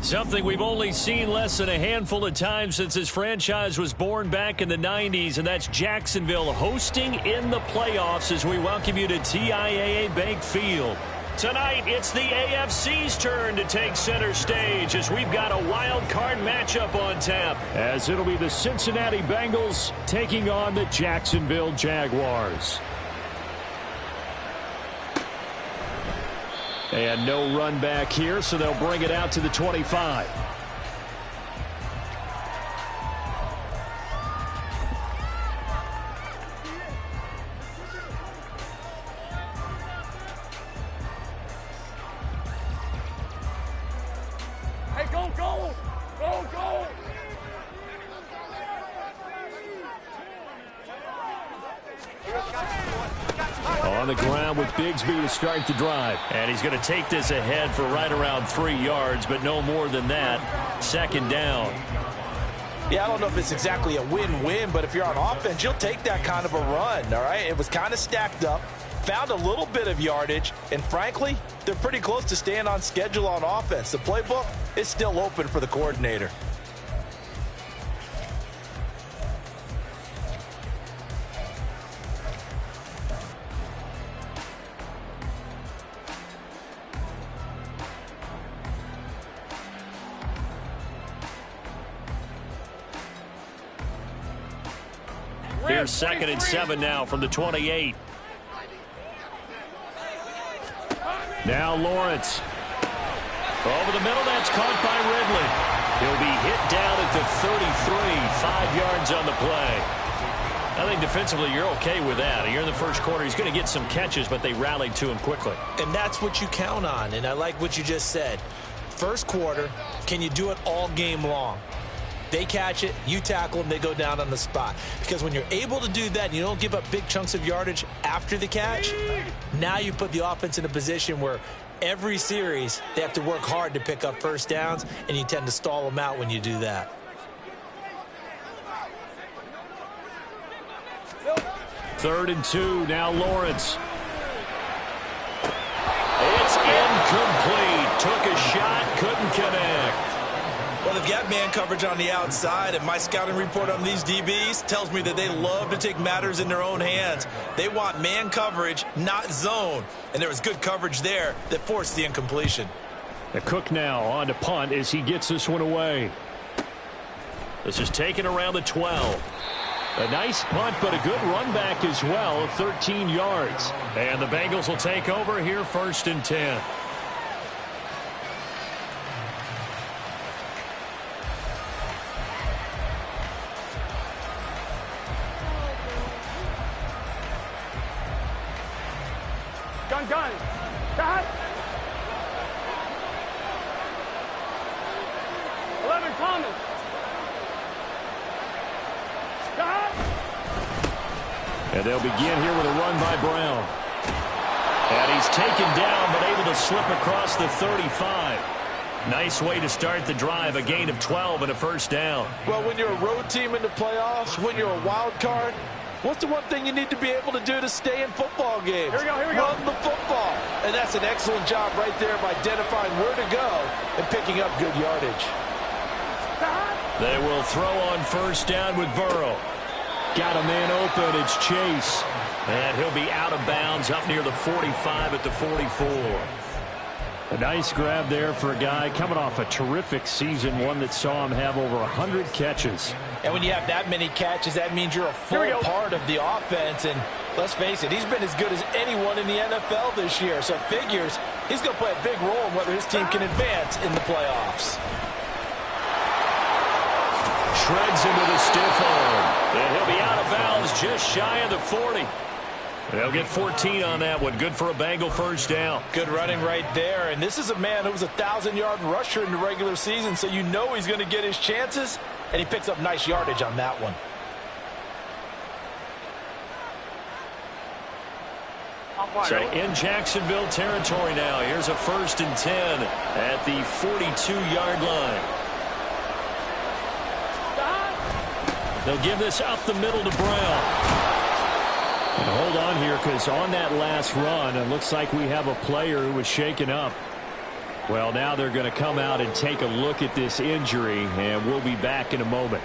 Something we've only seen less than a handful of times since this franchise was born back in the 90s, and that's Jacksonville hosting in the playoffs as we welcome you to TIAA Bank Field. Tonight, it's the AFC's turn to take center stage as we've got a wild card matchup on tap. As it'll be the Cincinnati Bengals taking on the Jacksonville Jaguars. And no run back here, so they'll bring it out to the 25. Hey, go, go! Go, go! On the ground with Bigsby to start the drive. And he's going to take this ahead for right around 3 yards, but no more than that. Second down. Yeah, I don't know if it's exactly a win-win, but if you're on offense, you'll take that kind of a run, all right? It was kind of stacked up, found a little bit of yardage, and frankly, they're pretty close to staying on schedule on offense. The playbook is still open for the coordinator. Here's 2nd and 7 now from the 28. Now Lawrence. Over the middle, that's caught by Ridley. He'll be hit down at the 33, 5 yards on the play. I think defensively you're okay with that. You're in the first quarter. He's going to get some catches, but they rallied to him quickly. And that's what you count on, and I like what you just said. First quarter, can you do it all game long? They catch it, you tackle them, they go down on the spot. Because when you're able to do that and you don't give up big chunks of yardage after the catch, now you put the offense in a position where every series they have to work hard to pick up first downs, and you tend to stall them out when you do that. Third and 2, now Lawrence. It's incomplete. Took a shot, couldn't connect. Well, they've got man coverage on the outside, and my scouting report on these DBs tells me that they love to take matters in their own hands. They want man coverage, not zone. And there was good coverage there that forced the incompletion. The Cook now on to punt as he gets this one away. This is taken around the 12. A nice punt, but a good run back as well of 13 yards. And the Bengals will take over here 1st and 10. Gun. Got. 11 Thomas. Got. And they'll begin here with a run by Brown. And he's taken down, but able to slip across the 35. Nice way to start the drive, a gain of 12 and a first down. Well, when you're a road team in the playoffs, when you're a wild card, what's the one thing you need to be able to do to stay in football games? Here we go. Run the football. And that's an excellent job right there of identifying where to go and picking up good yardage. They will throw on first down with Burrow. Got a man open. It's Chase. And he'll be out of bounds up near the 45 at the 44. A nice grab there for a guy coming off a terrific season, one that saw him have over 100 catches. And when you have that many catches, that means you're a full part of the offense. And let's face it, he's been as good as anyone in the NFL this year. So it figures he's going to play a big role in whether his team can advance in the playoffs. Shreds into the stiff arm. And he'll be out of bounds just shy of the 40. They'll get 14 on that one. Good for a Bengal first down. Good running right there. And this is a man who was a 1,000-yard rusher in the regular season, so you know he's going to get his chances, and he picks up nice yardage on that one. So in Jacksonville territory now. Here's a 1st and 10 at the 42-yard line. They'll give this up the middle to Brown. And hold on here, because on that last run, it looks like we have a player who was shaken up. Well, now they're going to come out and take a look at this injury, and we'll be back in a moment.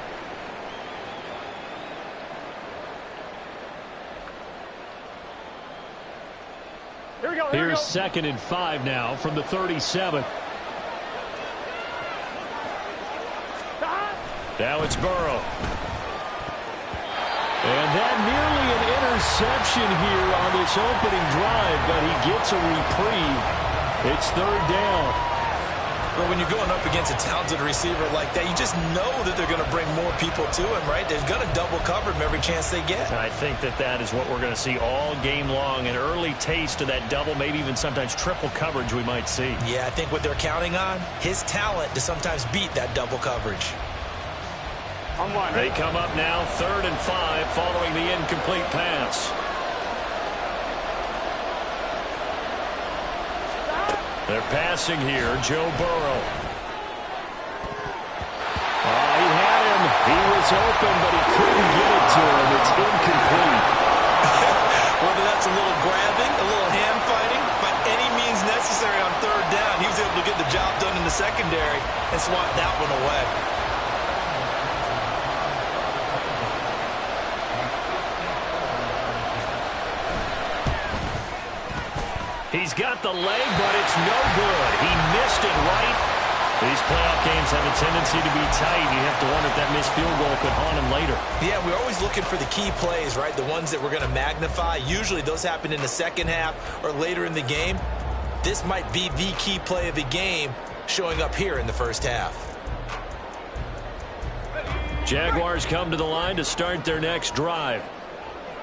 Here we go. Here's 2nd and 5 now from the 37. Now it's Burrow. And that nearly an interception here on this opening drive, but he gets a reprieve. It's 3rd down. But when you're going up against a talented receiver like that, you just know that they're going to bring more people to him, right? They're going to double cover him every chance they get. I think that is what we're going to see all game long. An early taste of that double, maybe even sometimes triple coverage we might see. Yeah, I think what they're counting on, his talent to sometimes beat that double coverage. They come up now 3rd and 5 following the incomplete pass. They're passing here, Joe Burrow. Oh, he had him. He was open, but he couldn't get it to him. It's incomplete. Whether that's a little grabbing, a little hand fighting, by any means necessary on 3rd down, he was able to get the job done in the secondary and swat that one away. He's got the leg, but it's no good. He missed it right. These playoff games have a tendency to be tight. You have to wonder if that missed field goal could haunt him later. Yeah, we're always looking for the key plays, right? The ones that we're going to magnify. Usually those happen in the second half or later in the game. This might be the key play of the game showing up here in the first half. Jaguars come to the line to start their next drive.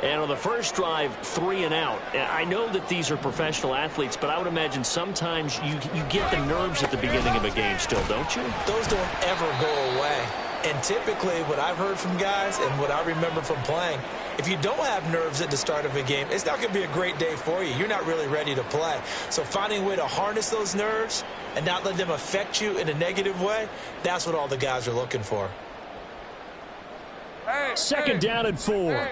And on the first drive, 3 and out. I know that these are professional athletes, but I would imagine sometimes you get the nerves at the beginning of a game still, don't you? Those don't ever go away. And typically what I've heard from guys and what I remember from playing, if you don't have nerves at the start of a game, it's not going to be a great day for you. You're not really ready to play. So finding a way to harness those nerves and not let them affect you in a negative way, that's what all the guys are looking for. 2nd down and 4.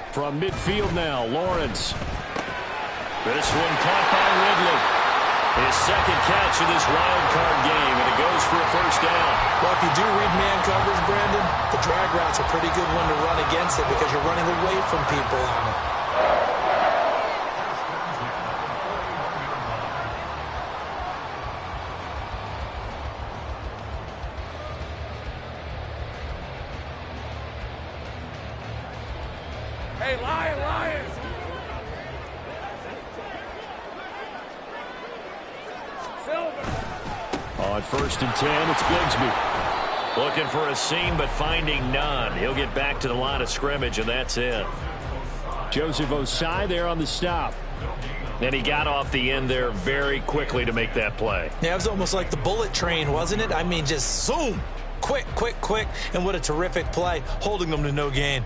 From midfield now, Lawrence. This one caught by Ridley. His 2nd catch of this wild card game, and it goes for a 1st down. Well, if you do read man coverage, Brandon, the drag route's a pretty good one to run against it because you're running away from people on it. Hey, Lions! On 1st and 10, it's Bigsby. Looking for a seam, but finding none. He'll get back to the line of scrimmage, and that's it. Joseph Osai there on the stop. And he got off the end there very quickly to make that play. Yeah, it was almost like the bullet train, wasn't it? I mean, just zoom. Quick, quick, quick. And what a terrific play, holding them to no gain.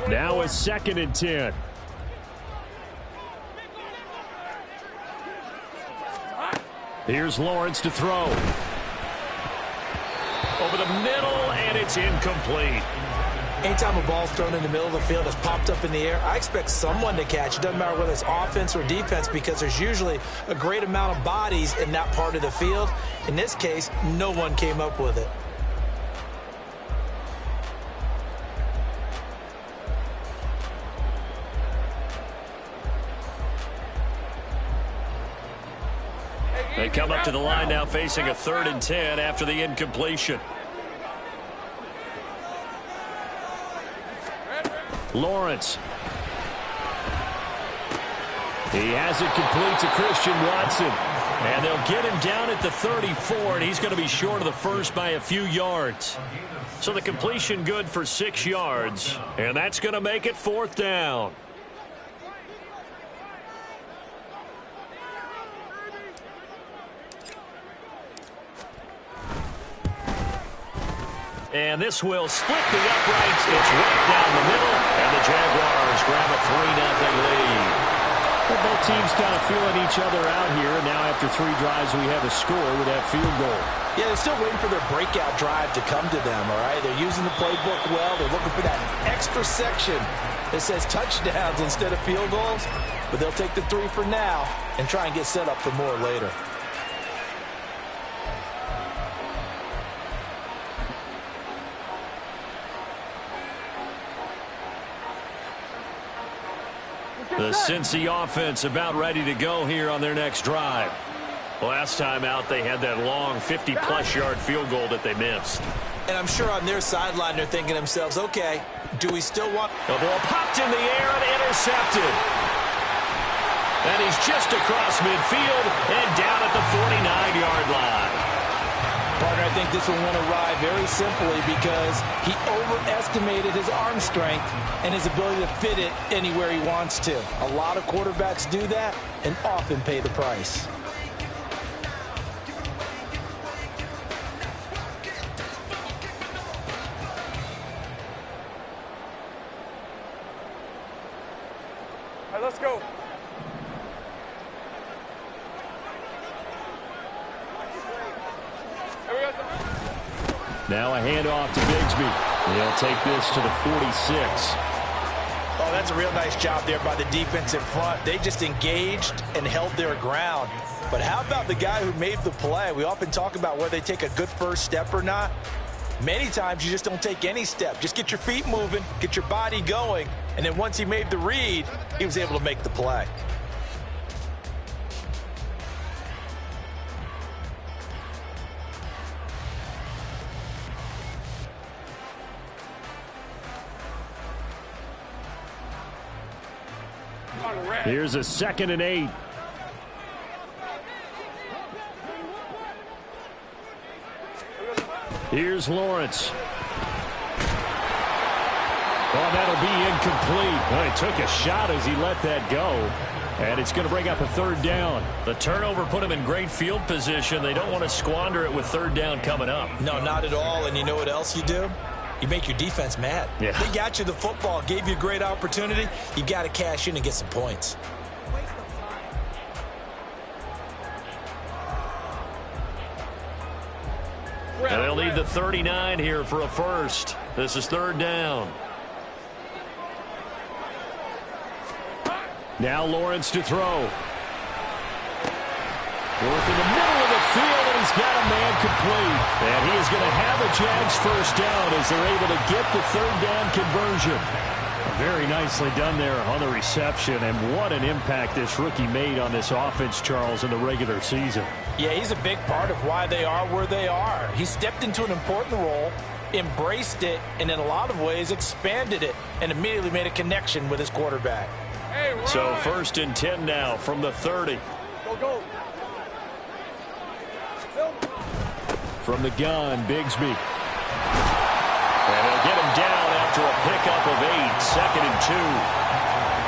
Now it's 2nd and 10. Here's Lawrence to throw. Over the middle, and it's incomplete. Anytime a ball's thrown in the middle of the field, it's popped up in the air, I expect someone to catch. It doesn't matter whether it's offense or defense because there's usually a great amount of bodies in that part of the field. In this case, no one came up with it. They come up to the line now facing a 3rd and 10 after the incompletion. Lawrence. He has it complete to Christian Watson. And they'll get him down at the 34, and he's going to be short of the first by a few yards. So the completion good for 6 yards, and that's going to make it 4th down. And this will split the uprights. It's right down the middle, and the Jaguars grab a 3-0 lead. Well, both teams kind of feeling each other out here. Now after 3 drives, we have a score with that field goal. Yeah, they're still waiting for their breakout drive to come to them, all right? They're using the playbook well. They're looking for that extra section that says touchdowns instead of field goals. But they'll take the 3 for now and try and get set up for more later. The Cincy offense about ready to go here on their next drive. Last time out, they had that long 50-plus yard field goal that they missed. And I'm sure on their sideline, they're thinking to themselves, okay, do we still want... The ball popped in the air and intercepted. And he's just across midfield and down at the 49-yard line. Partner, I think this one went awry very simply because he overestimated his arm strength and his ability to fit it anywhere he wants to. A lot of quarterbacks do that and often pay the price. All right, let's go. Now a handoff to Bigsby. He'll take this to the 46. Oh, that's a real nice job there by the defense in front. They just engaged and held their ground. But how about the guy who made the play? We often talk about whether they take a good first step or not. Many times you just don't take any step. Just get your feet moving, get your body going, and then once he made the read, he was able to make the play. Here's a 2nd and 8. Here's Lawrence. Oh, that'll be incomplete. Well, he took a shot as he let that go. And it's going to bring up a 3rd down. The turnover put them in great field position. They don't want to squander it with 3rd down coming up. No, not at all. And you know what else you do? You make your defense mad. Yeah. They got you the football, gave you a great opportunity. You got to cash in and get some points. And they'll need the 39 here for a first. This is 3rd down. Now Lawrence to throw. Work in the middle of the field, and he's got a man complete. And he is going to have a Jags first down as they're able to get the 3rd down conversion. Very nicely done there on the reception, and what an impact this rookie made on this offense, Charles, in the regular season. Yeah, he's a big part of why they are where they are. He stepped into an important role, embraced it, and in a lot of ways expanded it, and immediately made a connection with his quarterback. So 1st and 10 now from the 30. Go, go. From the gun, Bigsby. And they'll get him down after a pickup of 8, 2nd and 2.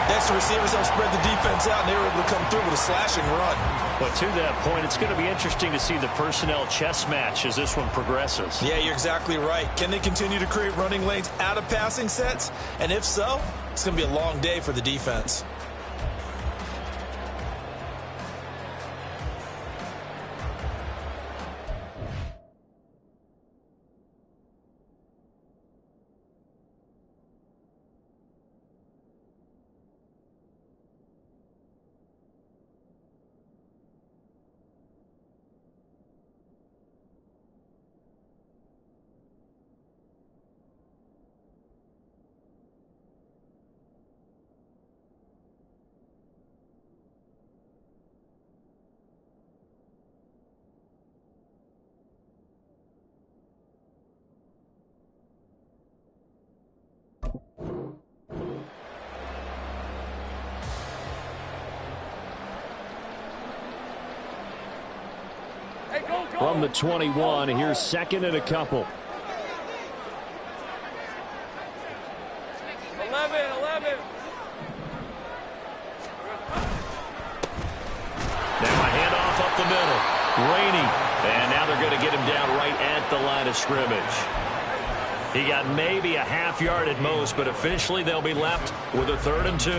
That's the receivers help spread the defense out, and they were able to come through with a slashing run. But to that point, it's going to be interesting to see the personnel chess match as this one progresses. Yeah, you're exactly right. Can they continue to create running lanes out of passing sets? And if so, it's going to be a long day for the defense. From the 21, here's 2nd and a couple. 11. Now a handoff up the middle. Rainey. And now they're going to get him down right at the line of scrimmage. He got maybe a half yard at most, but officially they'll be left with a 3rd and 2.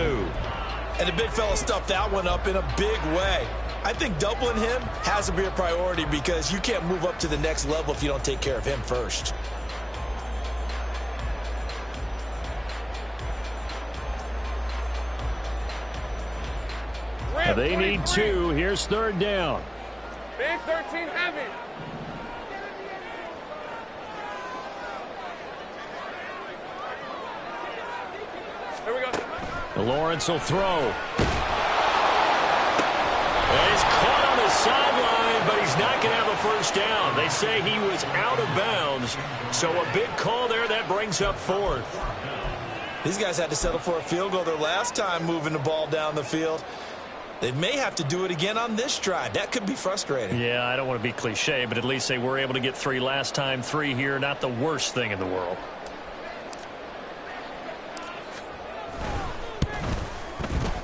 And the big fella stuffed that one up in a big way. I think doubling him has to be a priority because you can't move up to the next level if you don't take care of him first. They need 2. Here's 3rd down. Big 13 heavy. Here we go. Lawrence will throw. He's caught on the sideline, but he's not going to have a first down. They say he was out of bounds, so a big call there. That brings up 4th. These guys had to settle for a field goal their last time moving the ball down the field. They may have to do it again on this drive. That could be frustrating. Yeah, I don't want to be cliche, but at least they were able to get 3 last time. 3 here, not the worst thing in the world.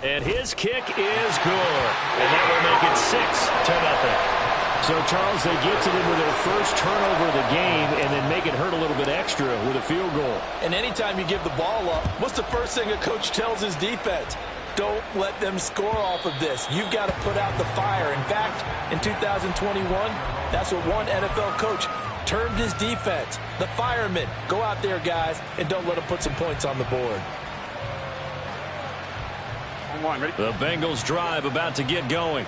And his kick is good. And that will make it 6-0. So, Charles, they get to them with their first turnover of the game and then make it hurt a little bit extra with a field goal. And anytime you give the ball up, what's the first thing a coach tells his defense? Don't let them score off of this. You've got to put out the fire. In fact, in 2021, that's what one NFL coach termed his defense. The firemen. Go out there, guys, and don't let them put some points on the board. The Bengals drive about to get going.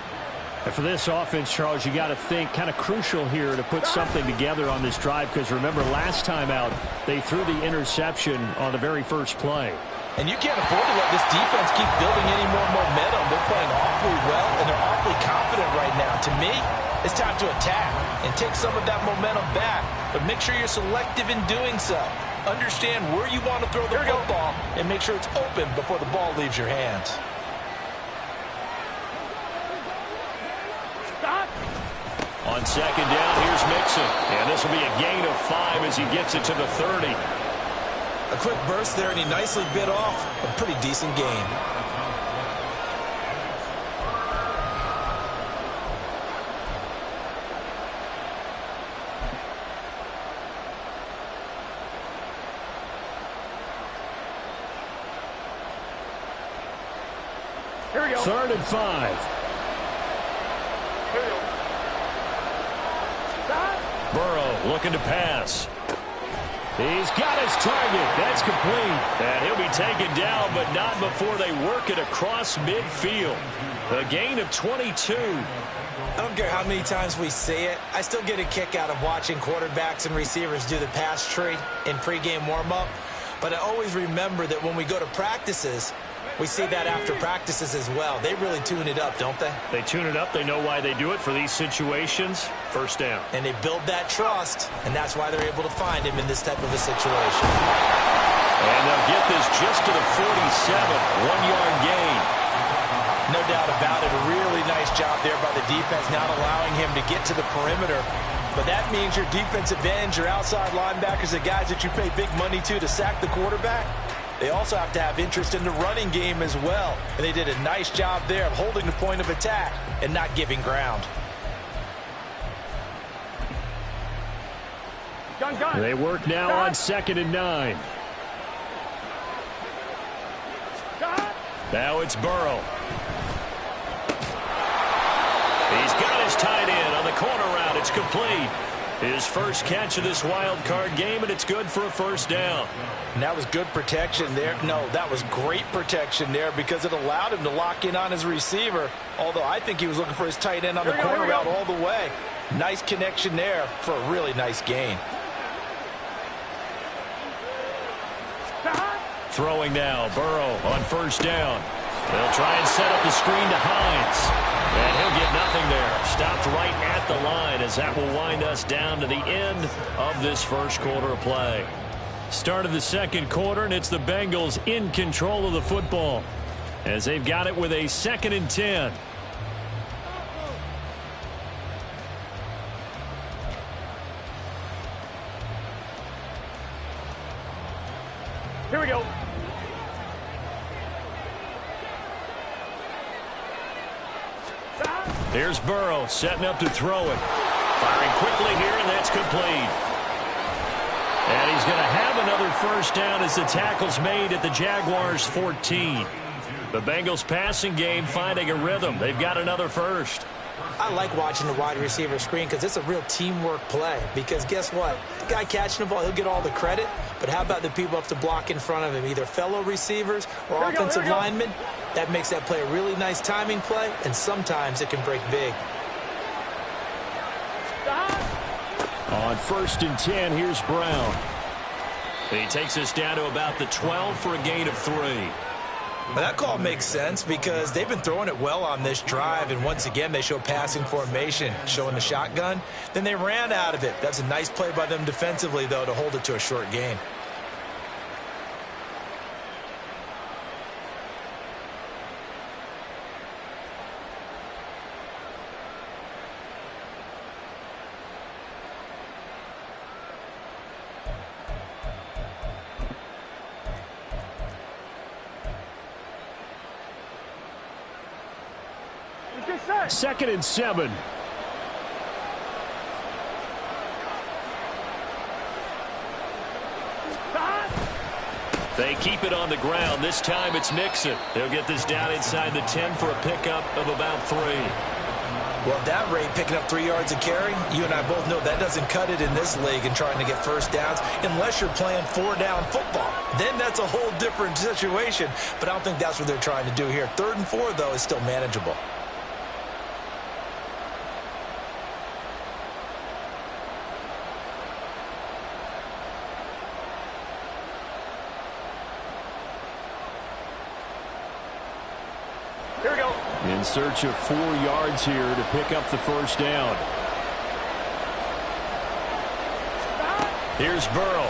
And for this offense, Charles, you got to think kind of crucial here to put something together on this drive because remember last time out they threw the interception on the very first play. And you can't afford to let this defense keep building any more momentum. They're playing awfully well, and they're awfully confident right now. To me, it's time to attack and take some of that momentum back. But make sure you're selective in doing so. Understand where you want to throw the football and make sure it's open before the ball leaves your hands. On 2nd down, here's Mixon. And this will be a gain of 5 as he gets it to the 30. A quick burst there, and he nicely bit off a pretty decent gain. Here we go. 3rd and 5. Here we go. Burrow looking to pass. He's got his target. That's complete. And he'll be taken down, but not before they work it across midfield. A gain of 22. I don't care how many times we say it. I still get a kick out of watching quarterbacks and receivers do the pass tree in pregame warm-up. But I always remember that when we go to practices, we see that after practices as well. They really tune it up, don't they? They tune it up. They know why they do it for these situations. First down. And they build that trust, and that's why they're able to find him in this type of a situation. And they'll get this just to the 47. 1-yard gain. No doubt about it. A really nice job there by the defense, not allowing him to get to the perimeter. But that means your defensive ends, your outside linebackers, the guys that you pay big money to sack the quarterback, they also have to have interest in the running game as well. And they did a nice job there of holding the point of attack and not giving ground. Gun. They work now on 2nd and 9. Now it's Burrow. He's got his tight end on the corner route. It's complete. His first catch of this wild card game, and it's good for a first down. And that was good protection there. No, that was great protection there because it allowed him to lock in on his receiver, although I think he was looking for his tight end on the corner route all the way. Nice connection there for a really nice gain. Throwing now, Burrow on first down. They'll try and set up the screen to Hines. And he'll get nothing there. Stopped right at the line as that will wind us down to the end of this first quarter of play. Start of the second quarter, and it's the Bengals in control of the football as they've got it with a 2nd and 10. Here we go. Here's Burrow setting up to throw it. Firing quickly here, and that's complete. And he's going to have another first down as the tackle's made at the Jaguars' 14. The Bengals passing game finding a rhythm. They've got another first. I like watching the wide receiver screen because it's a real teamwork play. Because guess what? The guy catching the ball, he'll get all the credit. But how about the people up to block in front of him, either fellow receivers or offensive linemen? That makes that play a really nice timing play, and sometimes it can break big. On 1st and 10, here's Brown. He takes us down to about the 12 for a gain of 3. But that call makes sense because they've been throwing it well on this drive, and once again they show passing formation, showing the shotgun. Then they ran out of it. That's a nice play by them defensively, though, to hold it to a short gain. Second and 7. They keep it on the ground. This time it's Mixon. They'll get this down inside the 10 for a pickup of about 3. Well, at that rate, picking up 3 yards a carry, you and I both know that doesn't cut it in this league and trying to get first downs unless you're playing 4-down football. Then that's a whole different situation, but I don't think that's what they're trying to do here. 3rd and 4, though, is still manageable. Here we go. In search of 4 yards here to pick up the first down. Here's Burrow.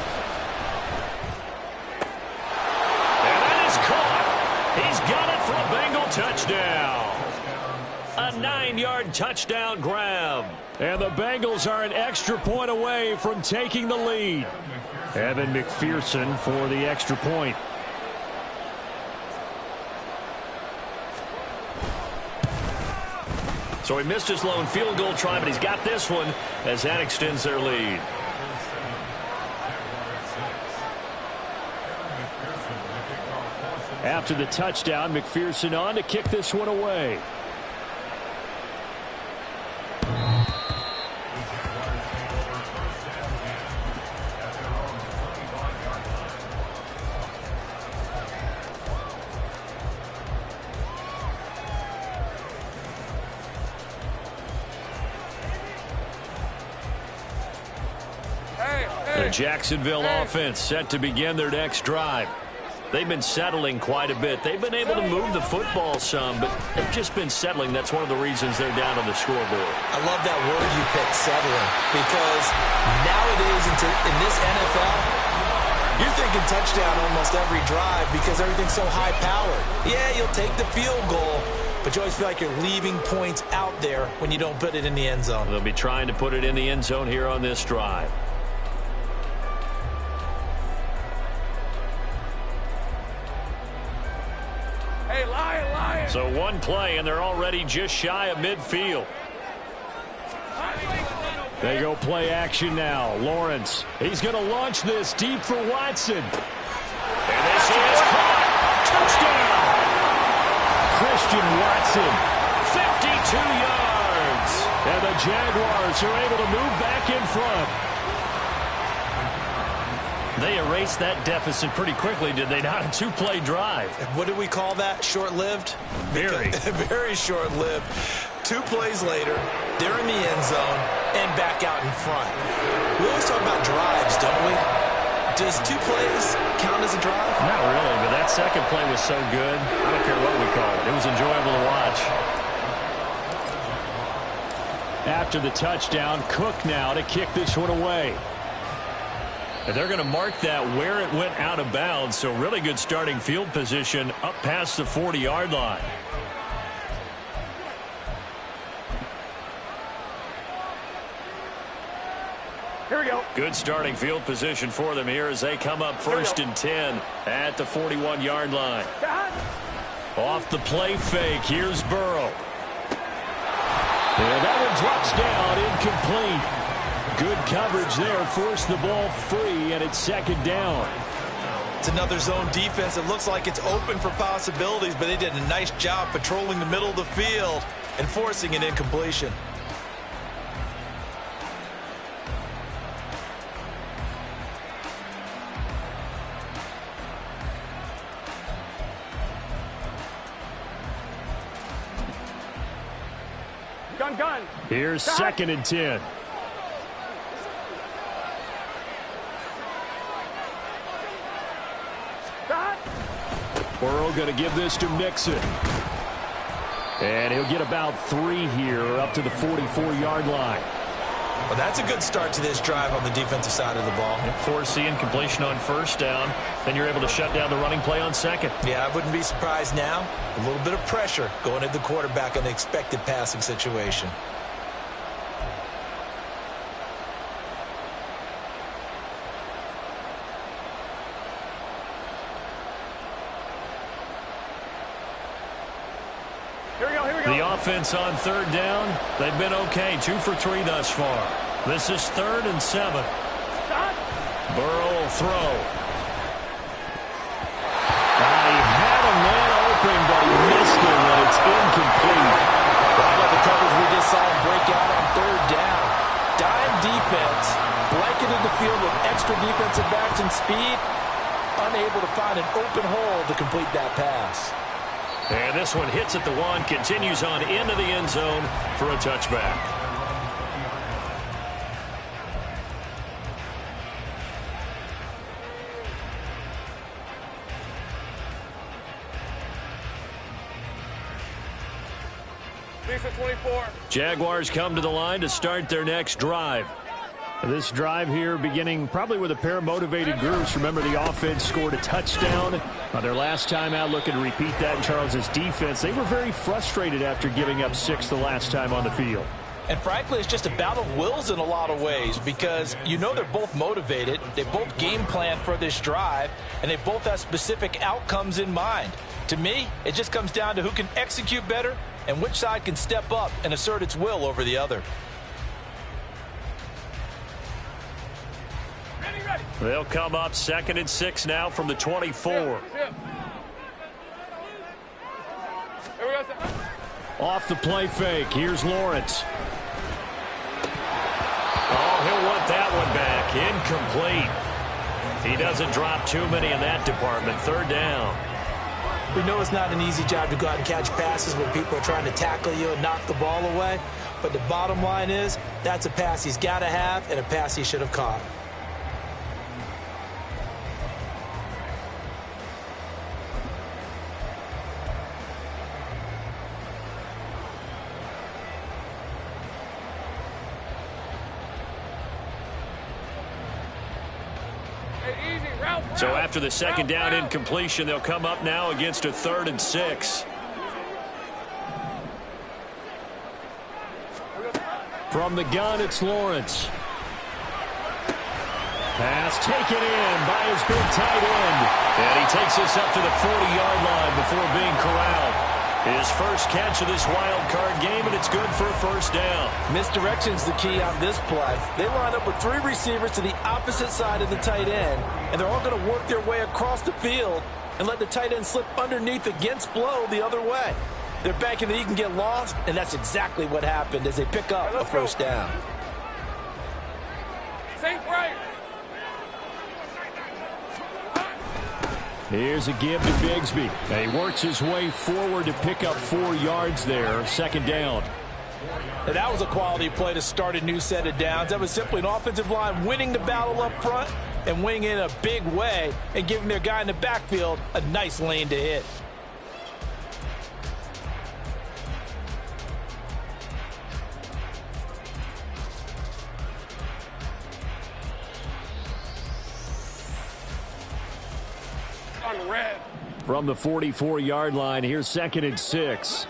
And that is caught. He's got it for a Bengal touchdown. A 9-yard touchdown grab. And the Bengals are an extra point away from taking the lead. Evan McPherson for the extra point. So he missed his lone field goal try, but he's got this one as that extends their lead. After the touchdown, McPherson on to kick this one away. The Jacksonville offense set to begin their next drive. They've been settling quite a bit. They've been able to move the football some, but they've just been settling. That's one of the reasons they're down on the scoreboard. I love that word you picked, settling, because nowadays in this NFL, you're thinking touchdown almost every drive because everything's so high-powered. Yeah, you'll take the field goal, but you always feel like you're leaving points out there when you don't put it in the end zone. They'll be trying to put it in the end zone here on this drive. So one play, and they're already just shy of midfield. They go play action now. Lawrence, he's going to launch this deep for Watson. And this is caught. Touchdown. Christian Watson. 52 yards. And the Jaguars are able to move back in front. They erased that deficit pretty quickly, did they not? A 2-play drive. What do we call that? Short-lived? Very. Very short-lived. 2 plays later, they're in the end zone and back out in front. We always talk about drives, don't we? Does 2 plays count as a drive? Not really, but that second play was so good. I don't care what we call it. It was enjoyable to watch. After the touchdown, Cook now to kick this one away. And they're going to mark that where it went out of bounds, so really good starting field position up past the 40-yard line. Here we go. Good starting field position for them here as they come up 1st and 10 at the 41-yard line. Off the play fake, here's Burrow. And that one drops down incomplete. Good coverage there. Forced the ball free, and it's second down. It's another zone defense. It looks like it's open for possibilities, but they did a nice job patrolling the middle of the field and forcing an incompletion. Gun. Here's second and 10. Burrow going to give this to Mixon. And he'll get about 3 here up to the 44-yard line. Well, that's a good start to this drive on the defensive side of the ball. Force the incompletion on first down. Then you're able to shut down the running play on second. Yeah, I wouldn't be surprised now. A little bit of pressure going at the quarterback in the expected passing situation. The offense on third down, they've been okay. 2 for 3 thus far. This is 3rd and 7. Burrow will throw. He had a man open, but he missed him, and it's incomplete. How about the coverage we just saw him break out on third down? Dime defense, blanketed the field with extra defensive backs and speed, unable to find an open hole to complete that pass. And this one hits at the 1, continues on into the end zone for a touchback. Lisa 24. Jaguars come to the line to start their next drive. This drive here beginning probably with a pair of motivated groups. Remember, the offense scored a touchdown their last time out, looking to repeat that in Charles's defense. They were very frustrated after giving up 6 the last time on the field. And frankly, it's just a battle of wills in a lot of ways because you know they're both motivated. They both game plan for this drive, and they both have specific outcomes in mind. To me, it just comes down to who can execute better and which side can step up and assert its will over the other. They'll come up 2nd and 6 now from the 24. Off the play fake. Here's Lawrence. Oh, he'll want that one back. Incomplete. He doesn't drop too many in that department. 3rd down. We know it's not an easy job to go out and catch passes when people are trying to tackle you and knock the ball away. But the bottom line is that's a pass he's got to have and a pass he should have caught. So after the 2nd down incompletion, they'll come up now against a 3rd and 6. From the gun, it's Lawrence. Pass taken in by his big tight end. And he takes this up to the 40-yard line before being corralled. His first catch of this wild card game, and it's good for a 1st down. Misdirection's the key on this play. They line up with 3 receivers to the opposite side of the tight end, and they're all going to work their way across the field and let the tight end slip underneath against flow the other way. They're banking that he can get lost, and that's exactly what happened as they pick up a 1st down. Safe right. Here's a give to Bigsby. And he works his way forward to pick up 4 yards there. 2nd down. And that was a quality play to start a new set of downs. That was simply an offensive line winning the battle up front and winning in a big way and giving their guy in the backfield a nice lane to hit. Red. From the 44-yard line, here's 2nd and 6.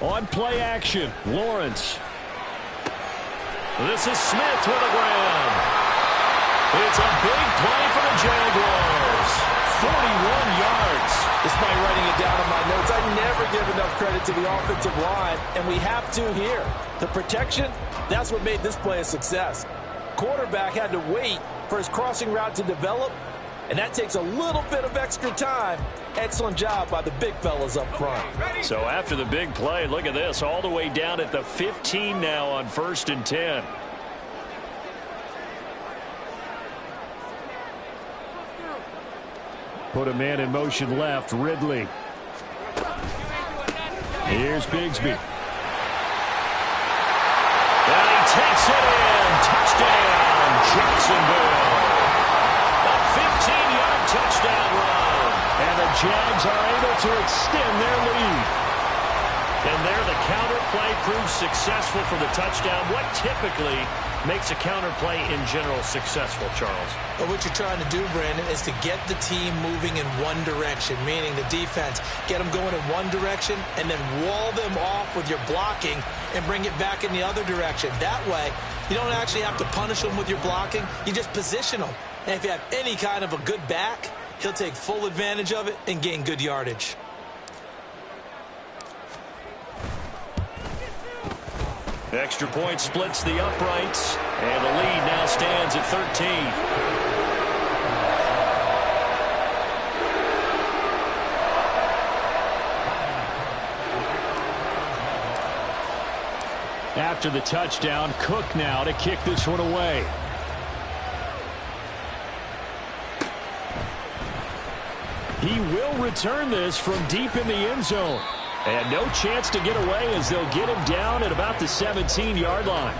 On play action, Lawrence. This is Smith with a grab. It's a big play for the Jaguars. 41 yards. Despite writing it down in my notes, I never give enough credit to the offensive line, and we have to here. The protection, that's what made this play a success. Quarterback had to wait for his crossing route to develop, and that takes a little bit of extra time. Excellent job by the big fellas up front. So after the big play, look at this, all the way down at the 15 now on 1st and 10. Put a man in motion left, Ridley. Here's Bigsby. And he takes it in. Touchdown, Jacksonville. A 15-yard touchdown run. And the Jags are able to extend their lead. And there the counter play proves successful for the touchdown. What typically makes a counter play in general successful, Charles? But what you're trying to do, Brandon, is to get the team moving in one direction, meaning the defense, get them going in one direction and then wall them off with your blocking and bring it back in the other direction. That way, you don't actually have to punish them with your blocking. You just position them. And if you have any kind of a good back, he'll take full advantage of it and gain good yardage. Extra point splits the uprights, and the lead now stands at 13. After the touchdown, Cook now to kick this one away. He will return this from deep in the end zone. And no chance to get away as they'll get him down at about the 17-yard line.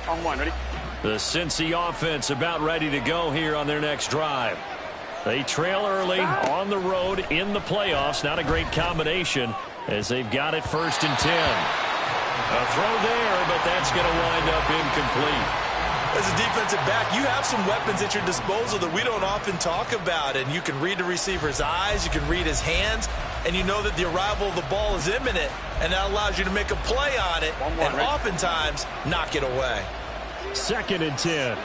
On one, ready? The Cincy offense about ready to go here on their next drive. They trail early on the road in the playoffs. Not a great combination as they've got it 1st and 10. A throw there, but that's going to wind up incomplete. As a defensive back, you have some weapons at your disposal that we don't often talk about. And you can read the receiver's eyes, you can read his hands, and you know that the arrival of the ball is imminent. And that allows you to make a play on it and oftentimes knock it away. 2nd and 10.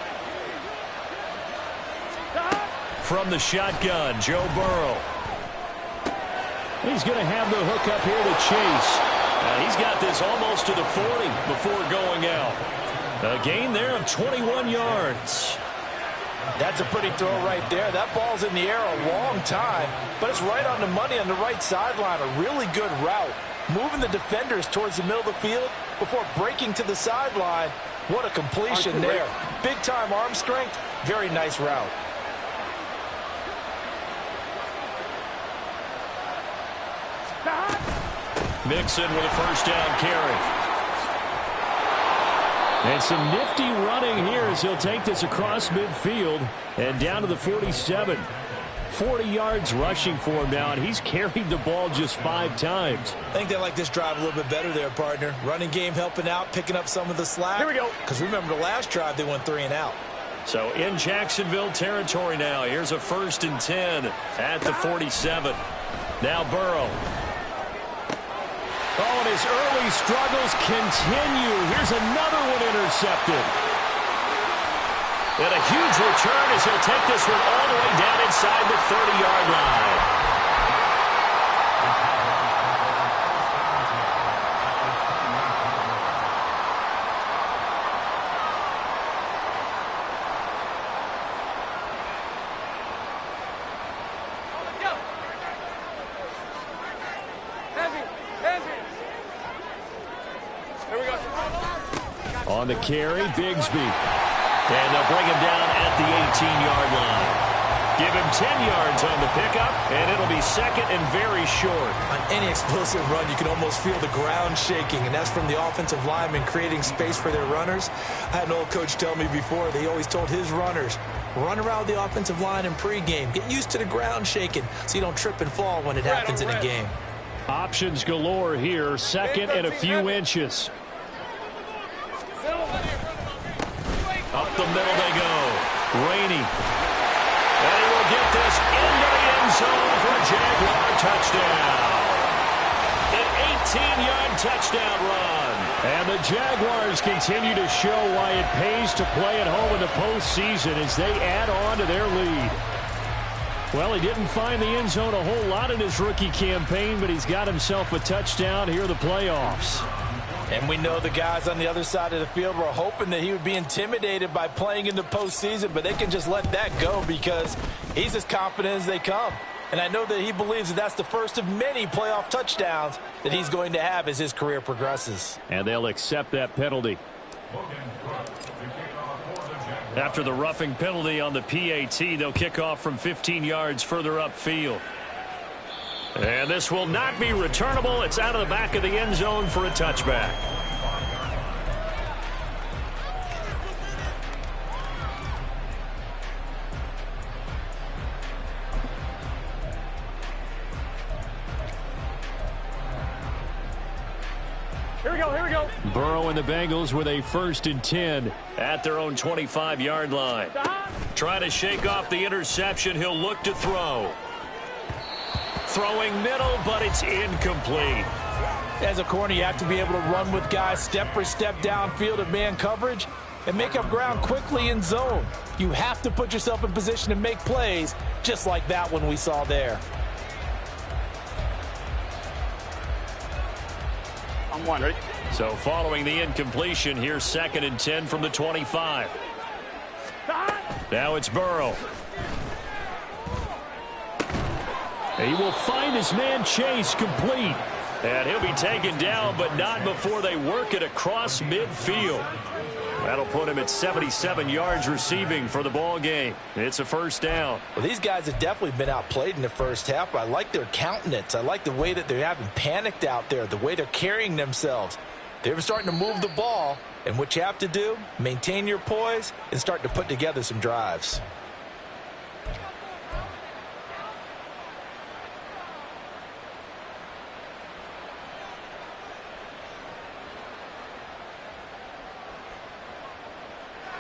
From the shotgun, Joe Burrow. He's going to have the hook up here to Chase. He's got this almost to the 40 before going out. A gain there of 21 yards. That's a pretty throw right there. That ball's in the air a long time, but it's right on the money on the right sideline. A really good route. Moving the defenders towards the middle of the field before breaking to the sideline. What a completion there. Big-time arm strength. Very nice route. Mixon with a 1st down carry. And some nifty running here as he'll take this across midfield and down to the 47. 40 yards rushing for him now, and he's carried the ball just 5 times. I think they like this drive a little bit better there, partner. Running game helping out, picking up some of the slack. Here we go. Because remember the last drive, they went 3 and out. So in Jacksonville territory now. Here's a 1st and 10 at the 47. Now Burrow. Oh, and his early struggles continue. Here's another one intercepted. And a huge return as he'll take this one all the way down inside the 30-yard line. On the carry, Bigsby. And they'll bring him down at the 18-yard line. Give him 10 yards on the pickup, and it'll be 2nd and very short. On any explosive run, you can almost feel the ground shaking, and that's from the offensive linemen creating space for their runners. I had an old coach tell me before, they always told his runners, run around the offensive line in pregame. Get used to the ground shaking so you don't trip and fall when it happens in a game. Options galore here, 2nd and a few inches. Up the middle they go. Rainey. And he will get this into the end end zone for a Jaguar touchdown. An 18-yard touchdown run. And the Jaguars continue to show why it pays to play at home in the postseason as they add on to their lead. Well, he didn't find the end zone a whole lot in his rookie campaign, but he's got himself a touchdown here in the playoffs. And we know the guys on the other side of the field were hoping that he would be intimidated by playing in the postseason, but they can just let that go because he's as confident as they come. And I know that he believes that that's the first of many playoff touchdowns that he's going to have as his career progresses. And they'll accept that penalty. After the roughing penalty on the PAT, they'll kick off from 15 yards further upfield. And this will not be returnable. It's out of the back of the end zone for a touchback. Here we go, here we go. Burrow and the Bengals with a 1st and 10 at their own 25-yard line. Trying to shake off the interception. He'll look to throw. Throwing middle, but it's incomplete. As a corner, you have to be able to run with guys step for step downfield of man coverage and make up ground quickly in zone. You have to put yourself in position to make plays just like that one we saw there. I'm one, ready? So following the incompletion, here's 2nd and 10 from the 25. Now it's Burrow. He will find his man Chase complete. And he'll be taken down, but not before they work it across midfield. That'll put him at 77 yards receiving for the ball game. It's a 1st down. Well, these guys have definitely been outplayed in the first half, but I like their countenance. I like the way that they haven't panicked out there, the way they're carrying themselves. They're starting to move the ball, and what you have to do, maintain your poise and start to put together some drives.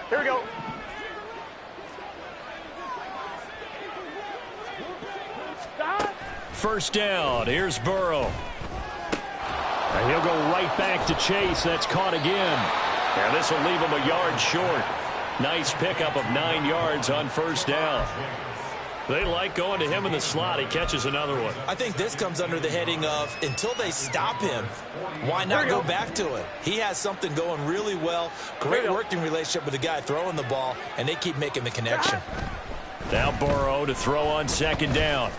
Here we go. First down. Here's Burrow. And he'll go right back to Chase. That's caught again. And this will leave him a yard short. Nice pickup of 9 yards on 1st down. They like going to him in the slot. He catches another one. I think this comes under the heading of until they stop him, why not go back to it? He has something going really well. Great working relationship with the guy throwing the ball, and they keep making the connection. Now Burrow to throw on 2nd down.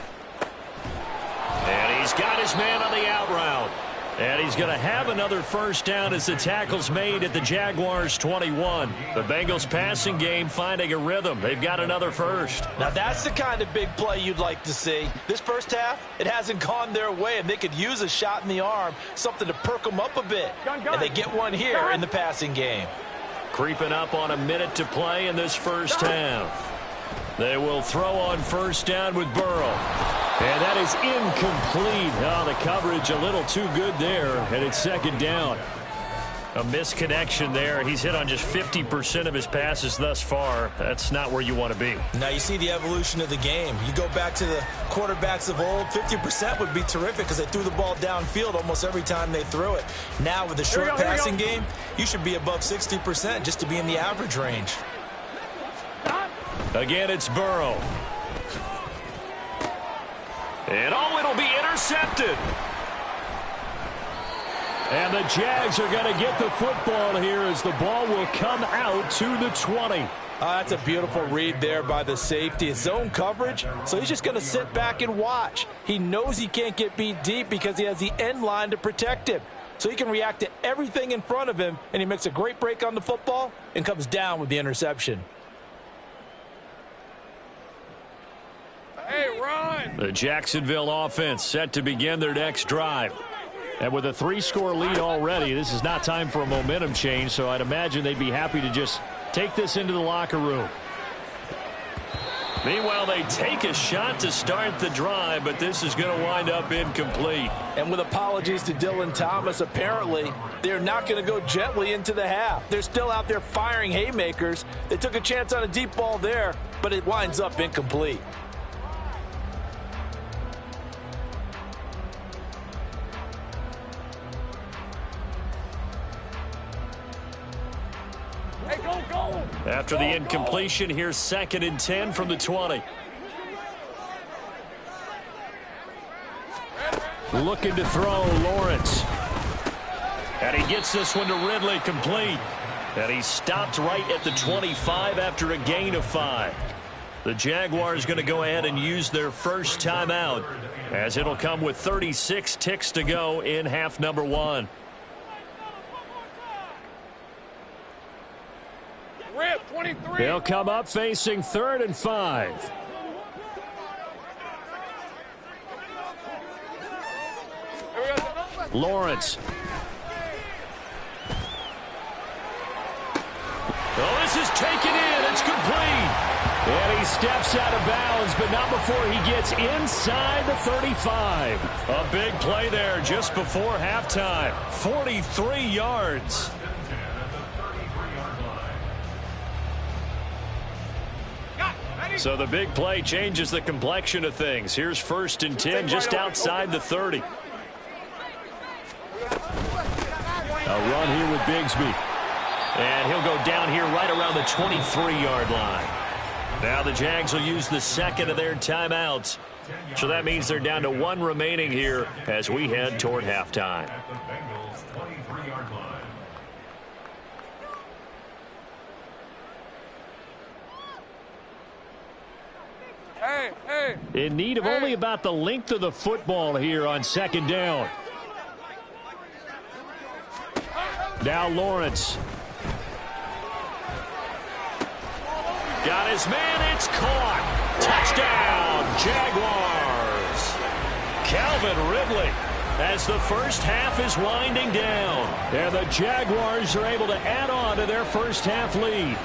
And he's got his man on the out route. And he's going to have another 1st down as the tackle's made at the Jaguars' 21. The Bengals passing game finding a rhythm. They've got another 1st. Now that's the kind of big play you'd like to see. This first half, it hasn't gone their way, and they could use a shot in the arm, something to perk them up a bit. And they get one here in the passing game. Creeping up on a minute to play in this first half. They will throw on 1st down with Burrow. And that is incomplete. Oh, the coverage a little too good there, and it's 2nd down. A misconnection there. He's hit on just 50% of his passes thus far. That's not where you want to be. Now you see the evolution of the game. You go back to the quarterbacks of old, 50% would be terrific because they threw the ball downfield almost every time they threw it. Now with the short passing game, you should be above 60% just to be in the average range. Again, it's Burrow. And it'll be intercepted. And the Jags are going to get the football here as the ball will come out to the 20. That's a beautiful read there by the safety. It's zone coverage, so he's just going to sit back and watch. He knows he can't get beat deep because he has the end line to protect him. So he can react to everything in front of him, and he makes a great break on the football and comes down with the interception. Hey, run! The Jacksonville offense set to begin their next drive. And with a 3-score lead already, this is not time for a momentum change, so I'd imagine they'd be happy to just take this into the locker room. Meanwhile, they take a shot to start the drive, but this is going to wind up incomplete. And with apologies to Dylan Thomas, apparently they're not going to go gently into the half. They're still out there firing haymakers. They took a chance on a deep ball there, but it winds up incomplete. After the incompletion, here's 2nd and 10 from the 20. Looking to throw, Lawrence. And he gets this one to Ridley, complete. And he stopped right at the 25 after a gain of 5. The Jaguars going to go ahead and use their first timeout, as it'll come with 36 ticks to go in half number 1. They'll come up facing 3rd and 5. Lawrence. Oh, this is taken in. It's complete. And he steps out of bounds, but not before he gets inside the 35. A big play there just before halftime. 43 yards. So the big play changes the complexion of things. Here's 1st and 10 just outside the 30. A run here with Bigsby. And he'll go down here right around the 23-yard line. Now the Jags will use the 2nd of their timeouts. So that means they're down to 1 remaining here as we head toward halftime. In need of only about the length of the football here on 2nd down. Now Lawrence. Got his man. It's caught. Touchdown, Jaguars. Calvin Ridley as the first half is winding down. And the Jaguars are able to add on to their first half lead.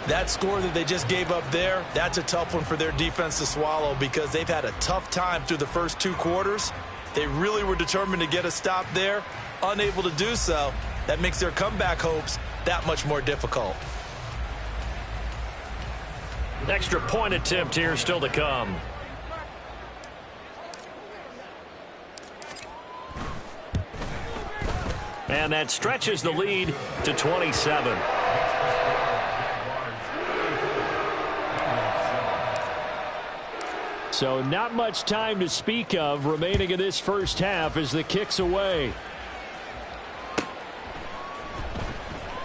That score that they just gave up there, that's a tough one for their defense to swallow because they've had a tough time through the first 2 quarters. They really were determined to get a stop there, unable to do so. That makes their comeback hopes that much more difficult. Extra point attempt here still to come. And that stretches the lead to 27. So not much time to speak of remaining in this first half as the kick's away.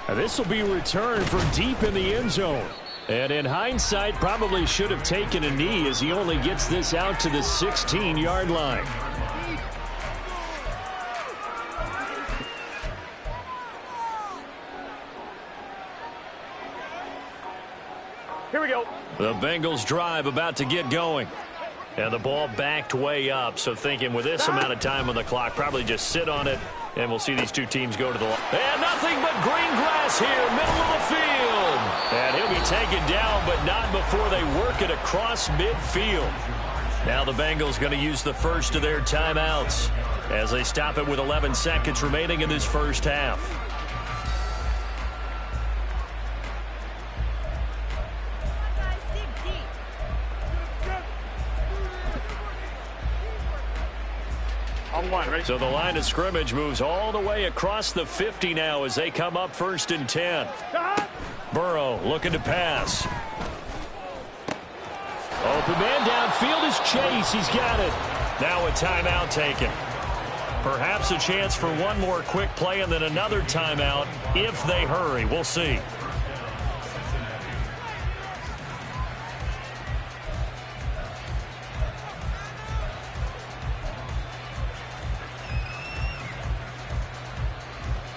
And this will be returned from deep in the end zone. And in hindsight, probably should have taken a knee as he only gets this out to the 16-yard line. Here we go. The Bengals drive about to get going. And the ball backed way up. So thinking with this amount of time on the clock, probably just sit on it. And we'll see these 2 teams go to the line. And nothing but green grass here, middle of the field. And he'll be taken down, but not before they work it across midfield. Now the Bengals going to use the first of their timeouts as they stop it with 11 seconds remaining in this first half. So the line of scrimmage moves all the way across the 50 now as they come up 1st and 10. Burrow looking to pass. Open man downfield is Chase. He's got it. Now a timeout taken. Perhaps a chance for one more quick play and then another timeout if they hurry. We'll see.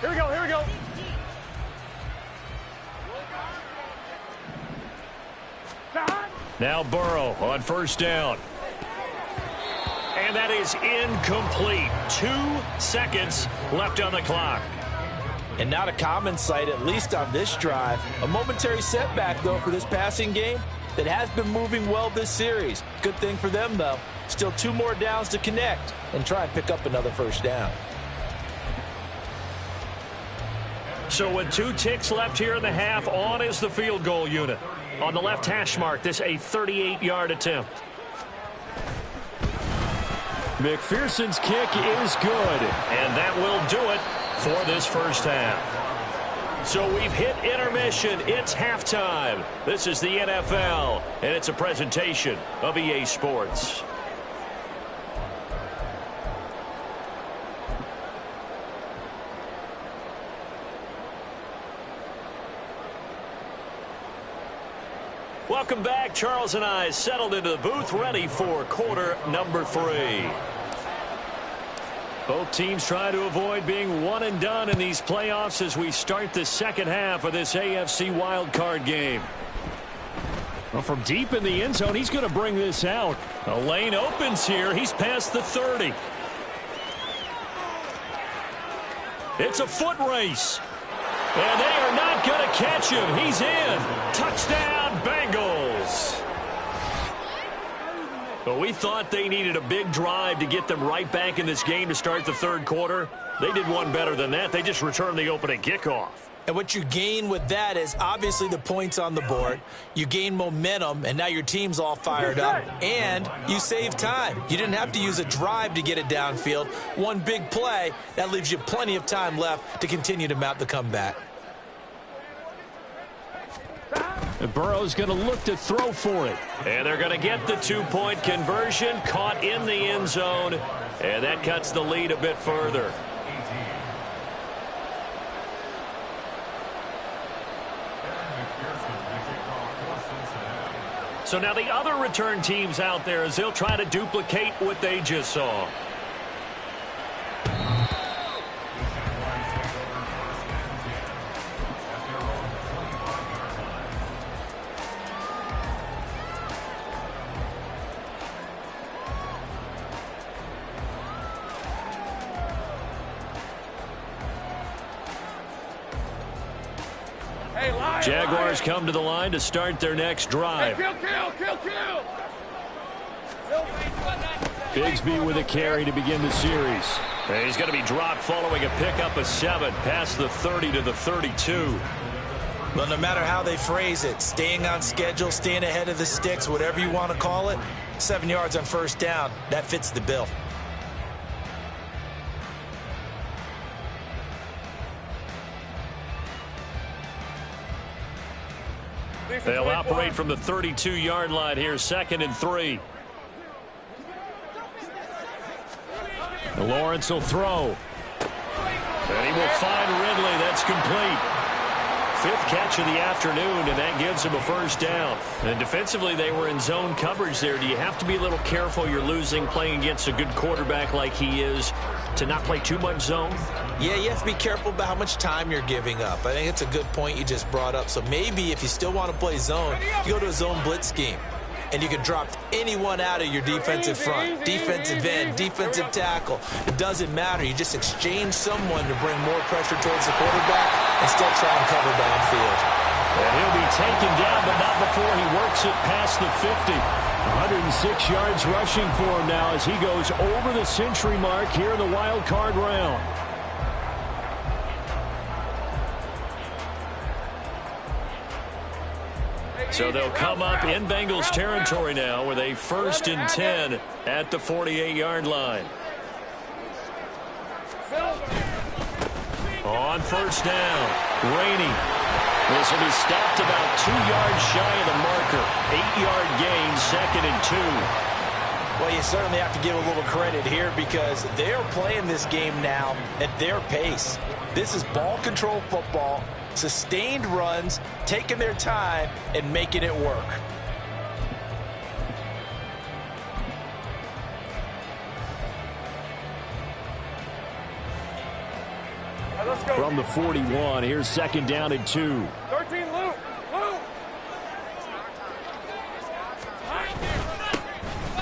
Here we go, here we go. Now Burrow on 1st down. And that is incomplete. 2 seconds left on the clock. And not a common sight, at least on this drive. A momentary setback, though, for this passing game that has been moving well this series. Good thing for them, though. Still 2 more downs to connect and try and pick up another 1st down. So with 2 ticks left here in the half, on is the field goal unit. On the left hash mark, this a 38-yard attempt. McPherson's kick is good, and that will do it for this first half. So we've hit intermission. It's halftime. This is the NFL, and it's a presentation of EA Sports. Welcome back. Charles and I settled into the booth, ready for quarter number 3. Both teams try to avoid being one and done in these playoffs as we start the second half of this AFC wildcard game. Well, from deep in the end zone, he's going to bring this out. A lane opens here. He's past the 30. It's a foot race. And they are not going to catch him. He's in. Touchdown, Bengals. But we thought they needed a big drive to get them right back in this game to start the third quarter. They did one better than that. They just returned the opening kickoff. And what you gain with that is obviously the points on the board. You gain momentum, and now your team's all fired up. And you save time. You didn't have to use a drive to get it downfield. One big play, that leaves you plenty of time left to continue to mount the comeback. And Burrow's going to look to throw for it. And they're going to get the 2-point conversion, caught in the end zone. And that cuts the lead a bit further. So now the other return teams out there as they'll try to duplicate what they just saw. Jaguars come to the line to start their next drive. Hey, kill. Bigsby with a carry to begin the series. And he's going to be dropped following a pickup of 7 past the 30 to the 32. Well, no matter how they phrase it, staying on schedule, staying ahead of the sticks, whatever you want to call it, 7 yards on first down, that fits the bill. They'll operate from the 32-yard line here, 2nd and 3. Lawrence will throw. And he will find Ridley. That's complete. 5th catch of the afternoon, and that gives him a first down. And defensively, they were in zone coverage there. Do you have to be a little careful? You're losing, playing against a good quarterback like he is, to not play too much zone? Yeah, you have to be careful about how much time you're giving up. I think it's a good point you just brought up. So maybe if you still want to play zone, you go to a zone blitz scheme. And you can drop anyone out of your defensive front, defensive end, defensive tackle. It doesn't matter. You just exchange someone to bring more pressure towards the quarterback and still try and cover downfield. And he'll be taken down, but not before he works it past the 50. 106 yards rushing for him now as he goes over the century mark here in the wild card round. So they'll come up in Bengals territory now with a 1st and 10 at the 48-yard line. On first down, Rainey. This will be stopped about 2 yards shy of the marker. 8-yard gain, 2nd and 2. Well, you certainly have to give a little credit here because they're playing this game now at their pace. This is ball control football. Sustained runs, taking their time, and making it work. From the 41, here's 2nd down and 2. 13, Luke.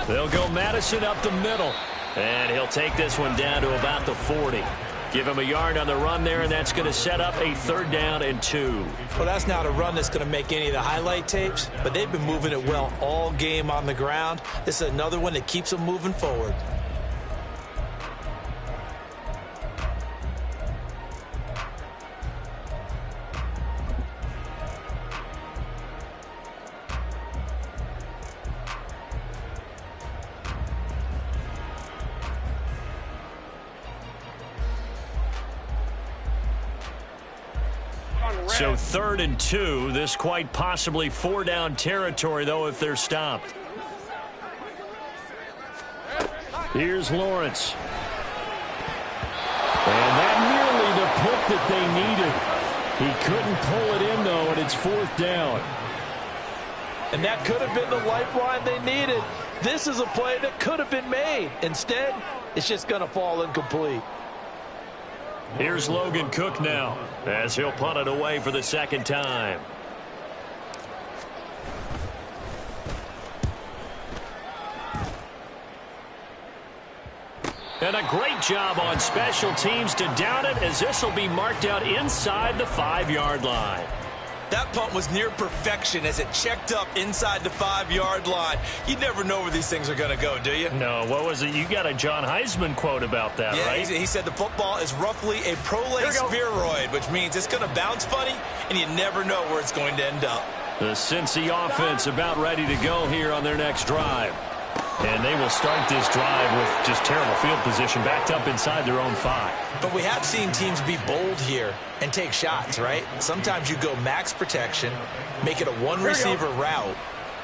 They'll go Madison up the middle. And he'll take this one down to about the 40. Give him a yard on the run there, and that's going to set up a 3rd down and 2. Well, that's not a run that's going to make any of the highlight tapes, but they've been moving it well all game on the ground. This is another one that keeps them moving forward. So 3rd and 2. This quite possibly 4-down territory, though, if they're stopped. Here's Lawrence. And that nearly the pick that they needed. He couldn't pull it in, though, and it's 4th down. And that could have been the lifeline they needed. This is a play that could have been made. Instead, it's just going to fall incomplete. Here's Logan Cook now, as he'll punt it away for the 2nd time. And a great job on special teams to down it, as this will be marked out inside the 5-yard line. That punt was near perfection as it checked up inside the 5-yard line. You never know where these things are going to go, do you? No, what was it? You got a John Heisman quote about that, right? He said the football is roughly a prolate spheroid, which means it's going to bounce funny, and you never know where it's going to end up. The Cincy offense about ready to go here on their next drive. And they will start this drive with just terrible field position, backed up inside their own 5. But we have seen teams be bold here and take shots, right? Sometimes you go max protection, make it a one-receiver route,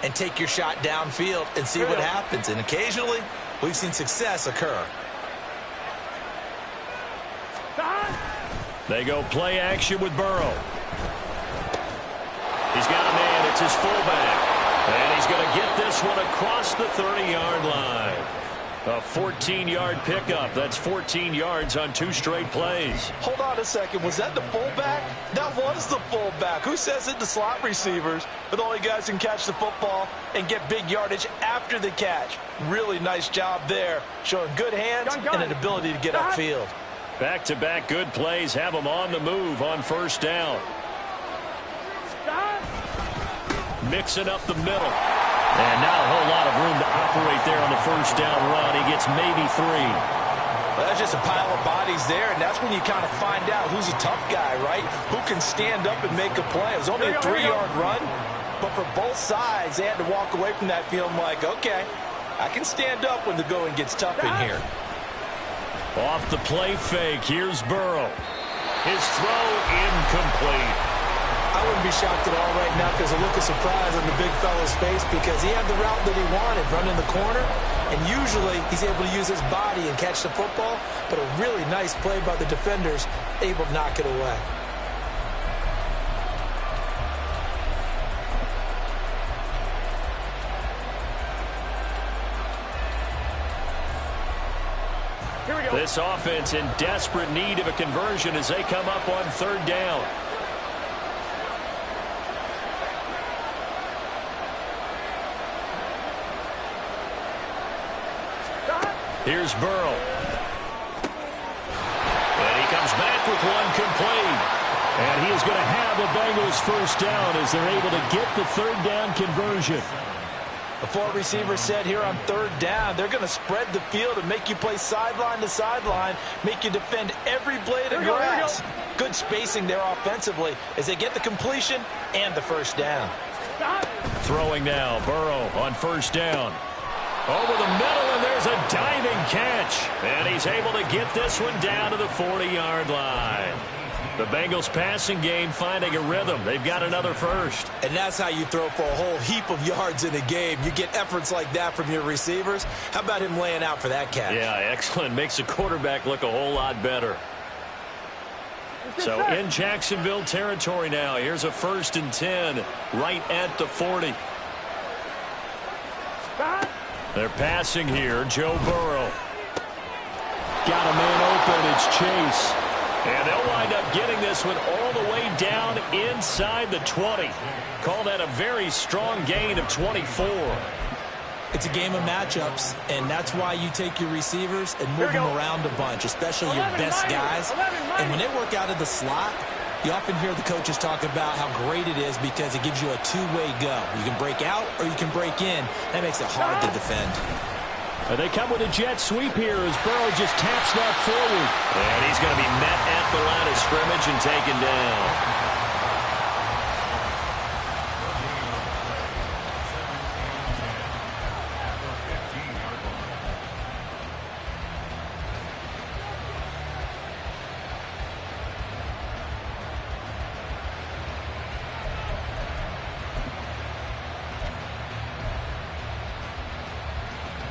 and take your shot downfield and see what happens. And occasionally, we've seen success occur. They go play action with Burrow. He's got a man. It's his fullback. And he's going to get this one across the 30-yard line. A 14-yard pickup. That's 14 yards on 2 straight plays. Hold on a second. Was that the fullback? That was the fullback. Who says it to slot receivers? But only guys can catch the football and get big yardage after the catch. Really nice job there, showing good hands and an ability to get upfield. Back-to-back good plays have them on the move on 1st down. Mixing up the middle. And not a whole lot of room to operate there on the 1st down run. He gets maybe 3. Well, that's just a pile of bodies there, and that's when you kind of find out who's a tough guy, right? Who can stand up and make a play. It was only a 3-yard run, but for both sides, they had to walk away from that feeling like, okay, I can stand up when the going gets tough in here. Off the play fake, here's Burrow. His throw incomplete. I wouldn't be shocked at all right now because a look of surprise on the big fella's face because he had the route that he wanted, running the corner, and usually he's able to use his body and catch the football, but a really nice play by the defenders, able to knock it away. Here we go. This offense in desperate need of a conversion as they come up on 3rd down. Here's Burrow. And he comes back with one complete. And he is going to have the Bengals 1st down as they're able to get the 3rd down conversion. The 4 receivers said here on 3rd down, they're going to spread the field and make you play sideline to sideline, make you defend every blade of grass. Good spacing there offensively as they get the completion and the 1st down. Throwing now, Burrow on 1st down. Over the middle, and there's a diving catch. And he's able to get this one down to the 40-yard line. The Bengals passing game finding a rhythm. They've got another 1st. And that's how you throw for a whole heap of yards in a game. You get efforts like that from your receivers. How about him laying out for that catch? Yeah, excellent. Makes the quarterback look a whole lot better. So in Jacksonville territory now. Here's a 1st and 10 right at the 40. They're passing here. Joe Burrow. Got a man open. It's Chase. And they'll wind up getting this one all the way down inside the 20. Call that a very strong gain of 24. It's a game of matchups, and that's why you take your receivers and move them around a bunch, especially your best guys. And when they work out of the slot, you often hear the coaches talk about how great it is because it gives you a two-way go. You can break out or you can break in. That makes it hard to defend. And they come with a jet sweep here as Burrow just taps that forward. And he's going to be met at the line of scrimmage and taken down.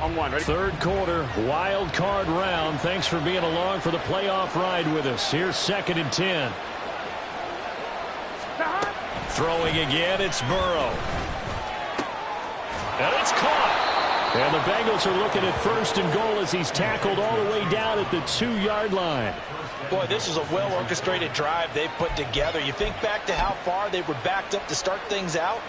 On one. Ready? Third quarter, wild card round. Thanks for being along for the playoff ride with us. Here's 2nd and 10. Throwing again, it's Burrow. And it's caught. And the Bengals are looking at 1st and goal as he's tackled all the way down at the 2-yard line. Boy, this is a well-orchestrated drive they've put together. You think back to how far they were backed up to start things out,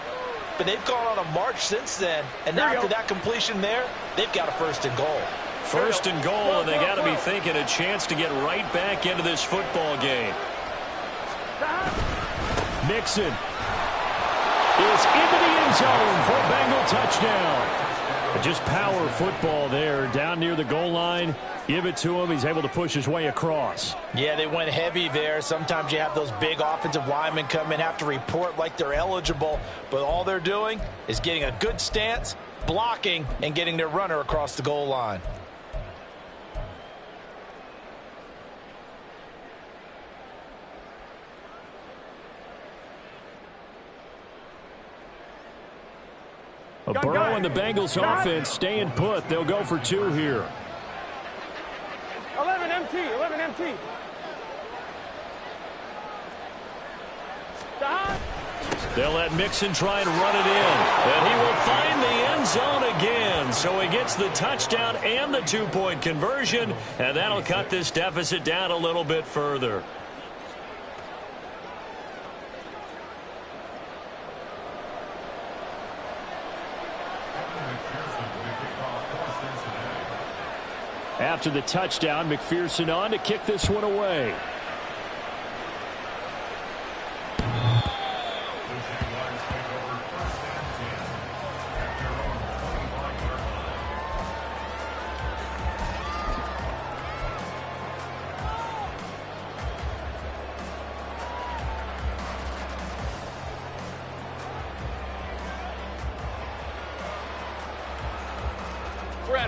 but they've gone on a march since then. And now after that completion there, they've got a 1st and goal. 1st and goal, and they got to be thinking a chance to get right back into this football game. Mixon is into the end zone for a Bengal touchdown. Just power football there down near the goal line. Give it to him. He's able to push his way across. Yeah, they went heavy there. Sometimes you have those big offensive linemen come in, have to report like they're eligible, but all they're doing is getting a good stance, blocking, and getting their runner across the goal line. Burrow and the Bengals offense staying put. They'll go for 2 here. 11 MT. 11 MT. They'll let Mixon try and run it in. And he will find the end zone again. So he gets the touchdown and the 2-point conversion. And that'll cut this deficit down a little bit further. After the touchdown, McPherson on to kick this one away.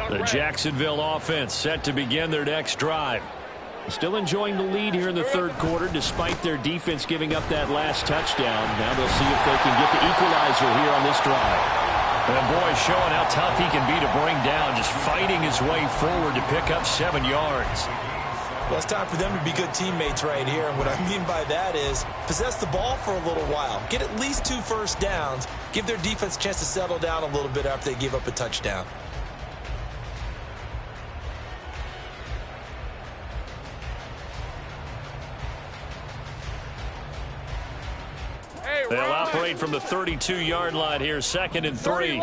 The Jacksonville offense set to begin their next drive. Still enjoying the lead here in the third quarter despite their defense giving up that last touchdown. Now they'll see if they can get the equalizer here on this drive. And boy, showing how tough he can be to bring down, just fighting his way forward to pick up 7 yards. Well, it's time for them to be good teammates right here. And what I mean by that is possess the ball for a little while. Get at least 2 first downs. Give their defense a chance to settle down a little bit after they give up a touchdown. They'll operate from the 32-yard line here, 2nd and 3.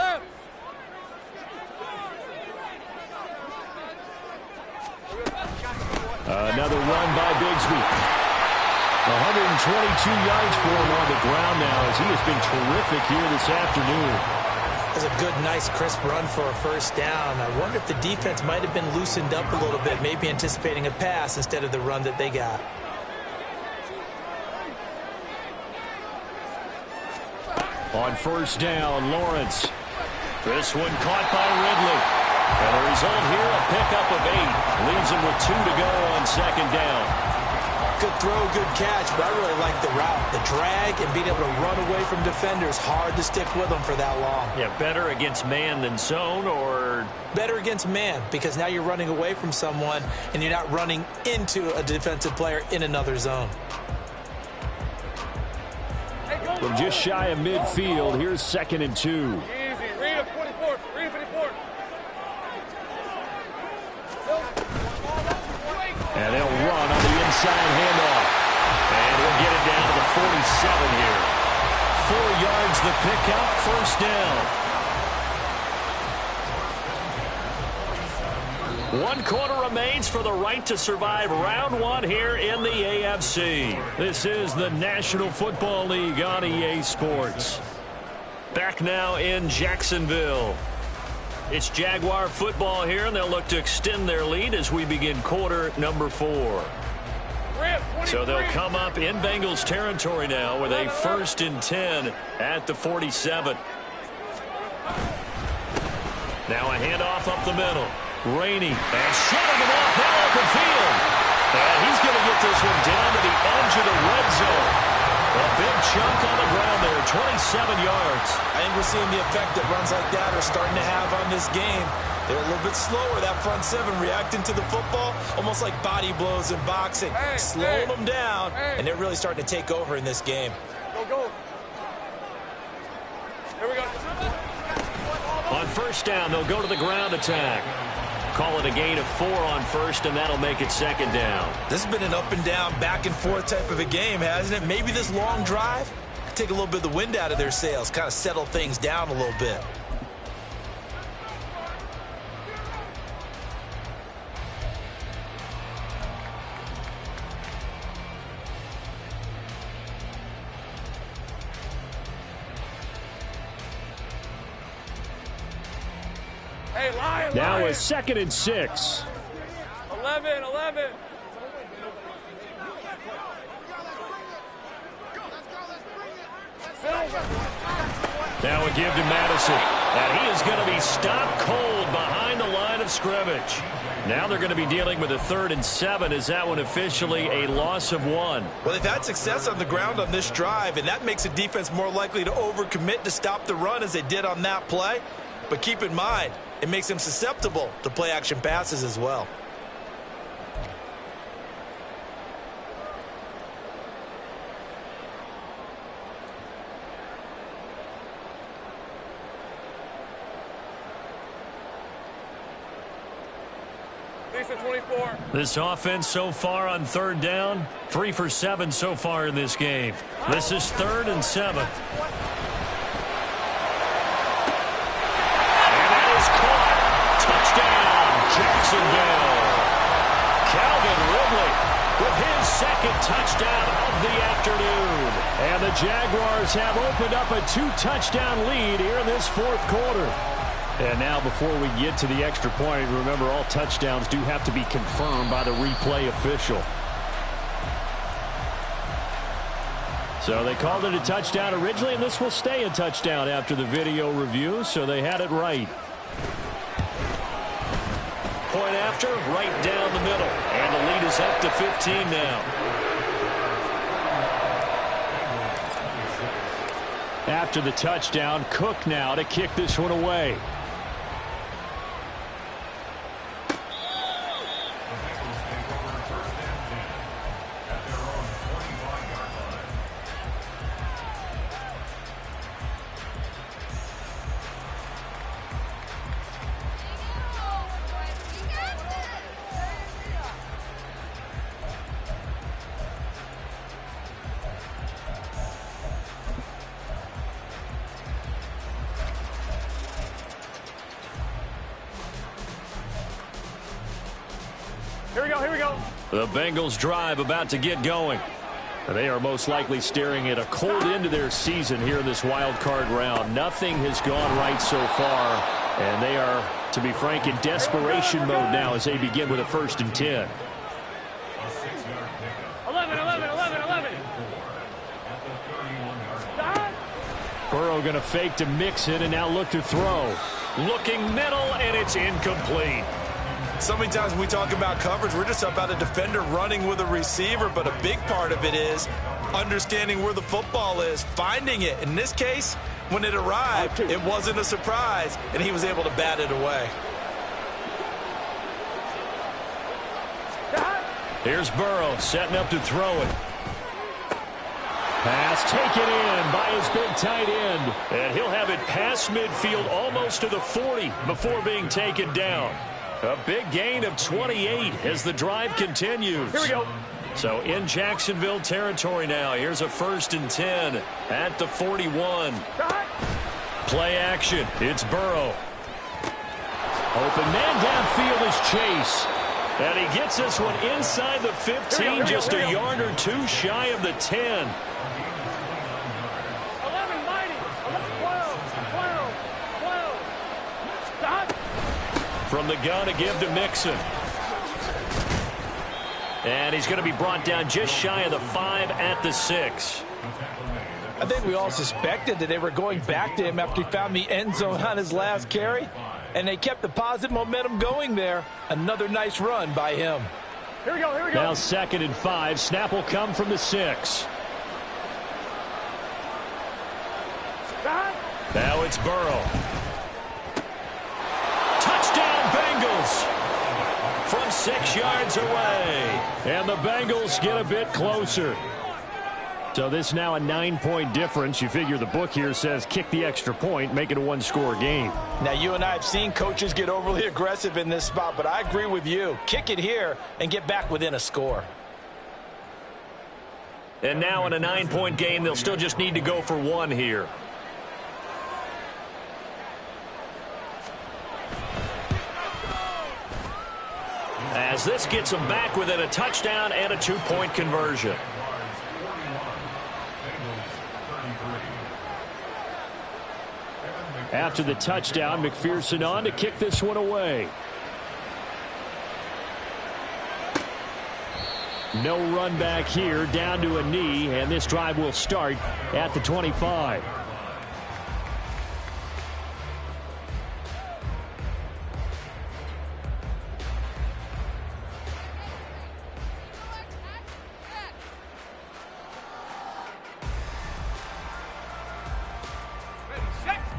Another run by Bigsby. 122 yards for him on the ground now as he has been terrific here this afternoon. That's a good, nice, crisp run for a first down. I wonder if the defense might have been loosened up a little bit, maybe anticipating a pass instead of the run that they got. On first down, Lawrence. This one caught by Ridley. And the result here, a pickup of 8. Leaves him with 2 to go on 2nd down. Good throw, good catch, but I really like the route. The drag and being able to run away from defenders. Hard to stick with them for that long. Yeah, better against man than zone, or? Better against man, because now you're running away from someone and you're not running into a defensive player in another zone. From just shy of midfield, here's 2nd and 2. Easy. Read it, 44. Read it, 54. And they'll run on the inside handoff. And we'll get it down to the 47 here. 4 yards the pickup, first down. 1 quarter remains for the right to survive round 1 here in the AFC. This is the National Football League on EA Sports. Back now in Jacksonville. It's Jaguar football here, and they'll look to extend their lead as we begin quarter number 4. So they'll come up in Bengals territory now with a 1st and 10 at the 47. Now a handoff up the middle. Rainey and shutting it off now open field. And he's going to get this one down to the edge of the red zone. A big chunk on the ground there, 27 yards. I think we're seeing the effect that runs like that are starting to have on this game. They're a little bit slower, that front seven, reacting to the football, almost like body blows in boxing, slowing them down, and they're really starting to take over in this game. Go. Here we go. On first down, they'll go to the ground attack. Call it a gain of 4 on first, and that'll make it second down. This has been an up and down, back and forth type of a game, hasn't it? Maybe this long drive could take a little bit of the wind out of their sails, kind of settle things down a little bit. Hey, Lion. Now a 2nd and 6. 11. Now a give to Madison. And he is going to be stopped cold behind the line of scrimmage. Now they're going to be dealing with a 3rd and 7. Is that one officially a loss of 1? Well, they've had success on the ground on this drive, and that makes a defense more likely to overcommit to stop the run as they did on that play. But keep in mind, it makes them susceptible to play-action passes as well. Decent 24. This offense so far on 3rd down, 3 for 7 so far in this game. This is 3rd and 7. Jacksonville. Calvin Ridley with his 2nd touchdown of the afternoon. And the Jaguars have opened up a 2-touchdown lead here in this 4th quarter. And now before we get to the extra point, remember all touchdowns do have to be confirmed by the replay official. So they called it a touchdown originally, and this will stay a touchdown after the video review, so they had it right. Point after, right down the middle. And the lead is up to 15 now. After the touchdown, Cook now to kick this one away. Here we go. The Bengals drive about to get going. They are most likely staring at a cold end to their season here in this wild card round. Nothing has gone right so far, and they are, to be frank, in desperation mode now as they begin with a 1st and 10. 11. Burrow going to fake to mix it and now look to throw. Looking middle, and it's incomplete. So many times when we talk about coverage, we're just about a defender running with a receiver, but a big part of it is understanding where the football is, finding it. In this case, when it arrived, it wasn't a surprise, and he was able to bat it away. Here's Burrow setting up to throw it. Pass taken in by his big tight end. And he'll have it past midfield almost to the 40 before being taken down. A big gain of 28 as the drive continues. Here we go. So in Jacksonville territory now. Here's a 1st and 10 at the 41. Play action. It's Burrow. Open man downfield is Chase. And he gets this one inside the 15, just a yard or 2 shy of the 10. 11, mighty. 12. Stop. From the gun, a give to Mixon. And he's going to be brought down just shy of the 5 at the 6. I think we all suspected that they were going back to him after he found the end zone on his last carry. And they kept the positive momentum going there. Another nice run by him. Here we go. Now 2nd and 5. Snap will come from the 6. Now it's Burrow. Touchdown 6 yards away. And the Bengals get a bit closer. So this now a 9-point difference. You figure the book here says kick the extra point, make it a one-score game. Now, you and I have seen coaches get overly aggressive in this spot, but I agree with you. Kick it here and get back within a score. And now in a 9-point game, they'll still just need to go for 1 here. As this gets them back within a touchdown and a 2-point conversion. After the touchdown, McPherson on to kick this one away. No run back here, down to a knee, and this drive will start at the 25.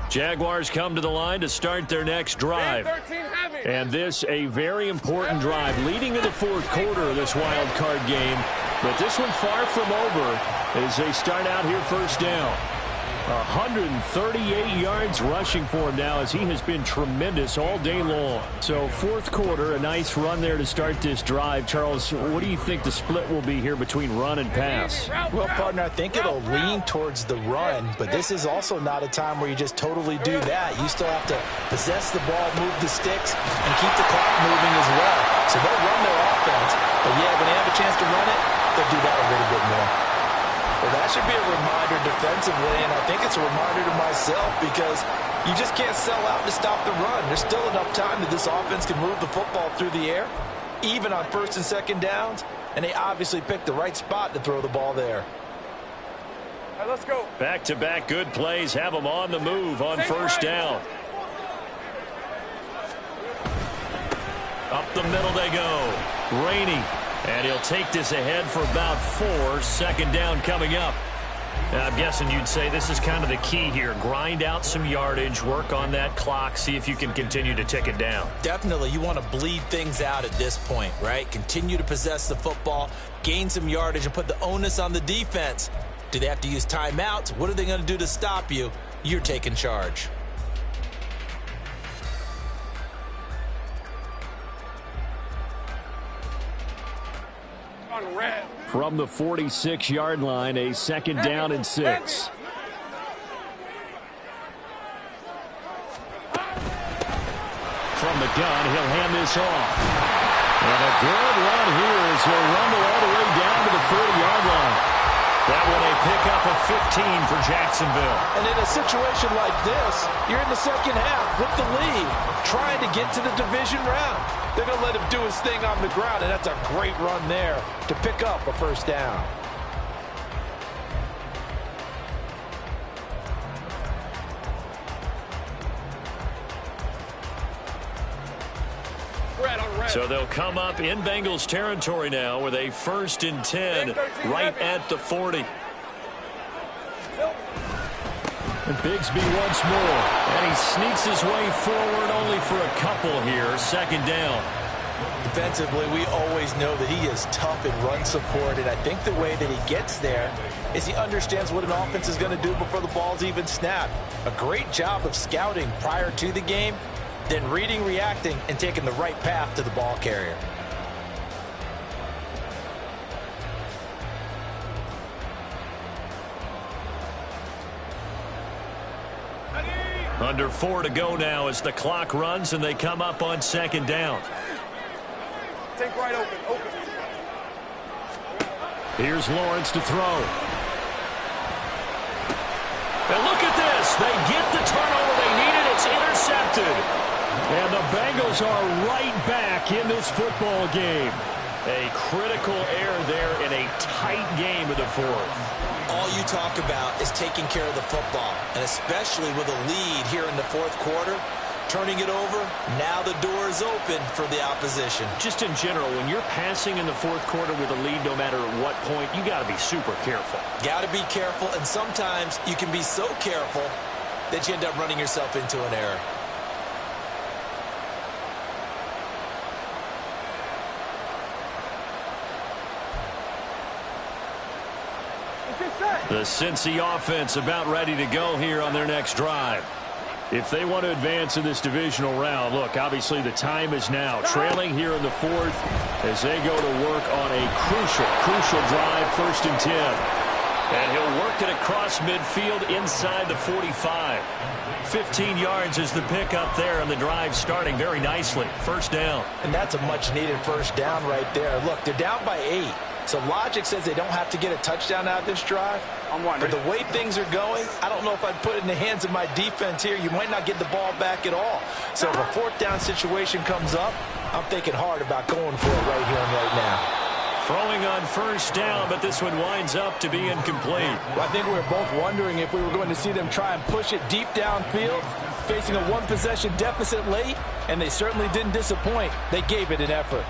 Jaguars come to the line to start their next drive. And this a very important drive leading to the fourth quarter of this wild card game. But this one far from over as they start out here first down. 138 yards rushing for him now as he has been tremendous all day long. So fourth quarter, a nice run there to start this drive. Charles, what do you think the split will be here between run and pass? Well, partner, I think it'll lean towards the run, but this is also not a time where you just totally do that. You still have to possess the ball, move the sticks, and keep the clock moving as well. So they'll run their offense, but yeah, when they have a chance to run it, they'll do that a little bit more. Well, that should be a reminder defensively, and I think it's a reminder to myself because you just can't sell out to stop the run. There's still enough time that this offense can move the football through the air, even on first and second downs, and they obviously picked the right spot to throw the ball there. All right, let's go. Back-to-back good plays have them on the move on first down. Up the middle they go. Rainey. And he'll take this ahead for about 4. Second down coming up. I'm guessing you'd say this is kind of the key here. Grind out some yardage, work on that clock, see if you can continue to tick it down. Definitely. You want to bleed things out at this point, right? Continue to possess the football, gain some yardage, and put the onus on the defense. Do they have to use timeouts? What are they going to do to stop you? You're taking charge. From the 46-yard line, a second down and 6. From the gun, he'll hand this off. And a good run here as he'll rumble all the way down to the 40-yard line. That one a pickup of 15 for Jacksonville. And in a situation like this, you're in the second half with the lead, trying to get to the division round. They're going to let him do his thing on the ground, and that's a great run there to pick up a first down. So they'll come up in Bengals territory now with a 1st and 10 right at the 40. And Bigsby once more. And he sneaks his way forward only for a couple here. Second down. Defensively, we always know that he is tough in run support, and I think the way that he gets there is he understands what an offense is going to do before the ball's even snapped. A great job of scouting prior to the game, then reading, reacting, and taking the right path to the ball carrier. Under 4 to go now as the clock runs and they come up on second down. Take right open. Here's Lawrence to throw. And look at this. They get the turnover they needed. It's intercepted. And the Bengals are right back in this football game. A critical error there in a tight game of the fourth. All you talk about is taking care of the football, and especially with a lead here in the fourth quarter, turning it over, now the door is open for the opposition. Just in general, when you're passing in the fourth quarter with a lead, no matter at what point, you got to be super careful. Got to be careful, and sometimes you can be so careful that you end up running yourself into an error. The Cincy offense about ready to go here on their next drive. If they want to advance in this divisional round, look, obviously the time is now. Trailing here in the fourth as they go to work on a crucial drive, 1st and 10. And he'll work it across midfield inside the 45. 15 yards is the pickup there, and the drive starting very nicely. 1st down. And that's a much-needed 1st down right there. Look, they're down by 8. So logic says they don't have to get a touchdown out of this drive. But the way things are going, I don't know if I'd put it in the hands of my defense here. You might not get the ball back at all. So if a 4th down situation comes up, I'm thinking hard about going for it right here and right now. Throwing on 1st down, but this one winds up to be incomplete. Well, I think we were both wondering if we were going to see them try and push it deep downfield, facing a 1-possession deficit late, and they certainly didn't disappoint. They gave it an effort.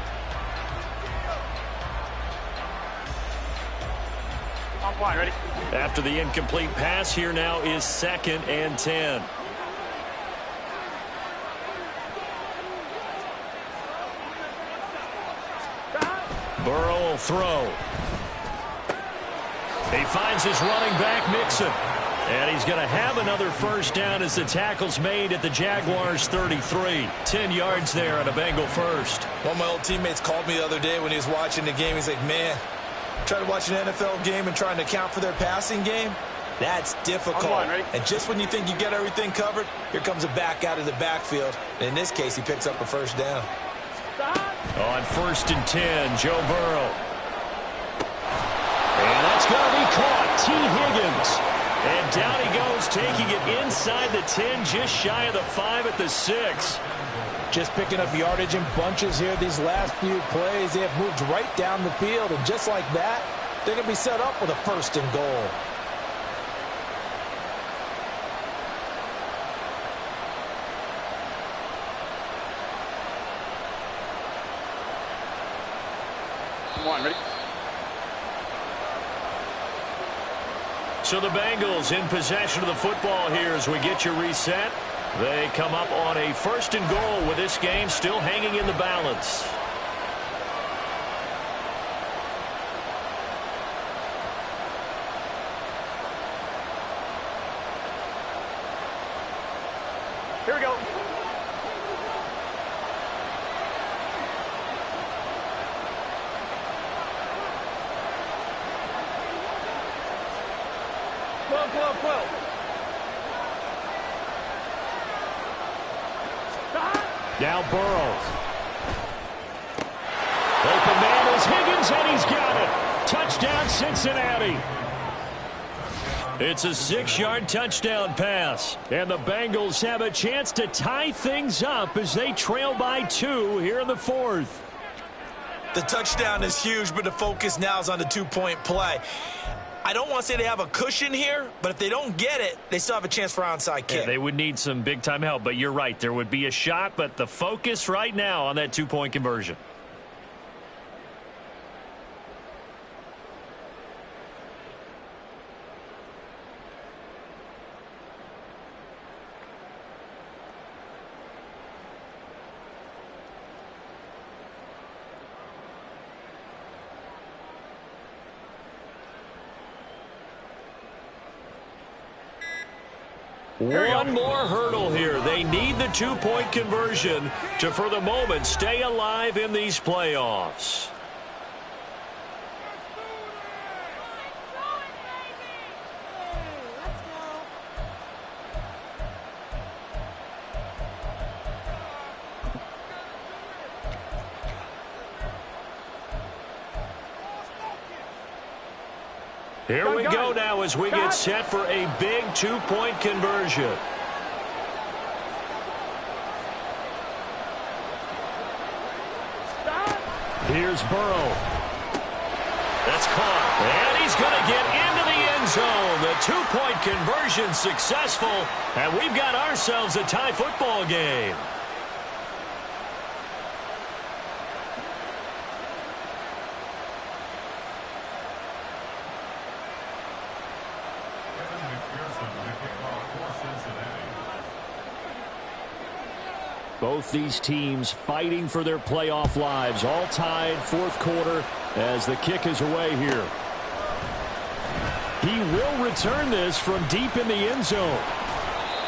Ready? After the incomplete pass, here now is 2nd and 10. Burrow will throw. He finds his running back, Mixon. And he's going to have another 1st down as the tackle's made at the Jaguars' 33. 10 yards there on a Bengal 1st. One of my old teammates called me the other day when he was watching the game. He's like, man, trying to watch an NFL game and trying to account for their passing game, that's difficult. And just when you think you get everything covered, here comes a back out of the backfield. And in this case, he picks up a 1st down. On 1st and 10, Joe Burrow. And that's going to be caught. T. Higgins. And down he goes, taking it inside the 10, just shy of the 5 at the 6. Just picking up yardage in bunches here these last few plays. They have moved right down the field, and just like that, they're going to be set up with a 1st and goal. Ready? So the Bengals in possession of the football here as we get you reset. They come up on a 1st and goal with this game still hanging in the balance. Here we go. Now Burrow. Open man is Higgins, and he's got it. Touchdown, Cincinnati. It's a 6-yard touchdown pass. And the Bengals have a chance to tie things up as they trail by 2 here in the 4th. The touchdown is huge, but the focus now is on the 2-point play. I don't want to say they have a cushion here, but if they don't get it, they still have a chance for onside kick. Yeah, they would need some big-time help, but you're right. There would be a shot, but the focus right now on that 2-point conversion. One more hurdle here. They need the 2-point conversion to, for the moment, stay alive in these playoffs. Here we go now as we get set for a big 2-point conversion. Here's Burrow. That's caught. And he's going to get into the end zone. The 2-point conversion successful. And we've got ourselves a tie football game. Both these teams fighting for their playoff lives, all tied 4th quarter as the kick is away here. He will return this from deep in the end zone.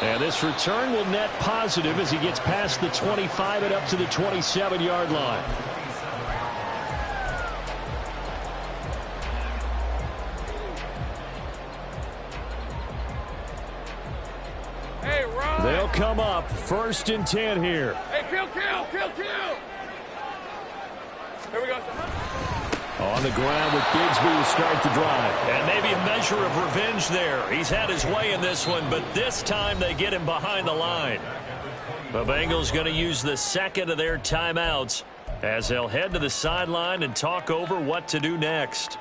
And this return will net positive as he gets past the 25 and up to the 27-yard line. Hey, Ron. They'll come up 1st and 10 here. Hey, kill. Here we go. On the ground with Bigsby to start the drive. And maybe a measure of revenge there. He's had his way in this one, but this time they get him behind the line. The Bengals going to use the second of their timeouts as they'll head to the sideline and talk over what to do next.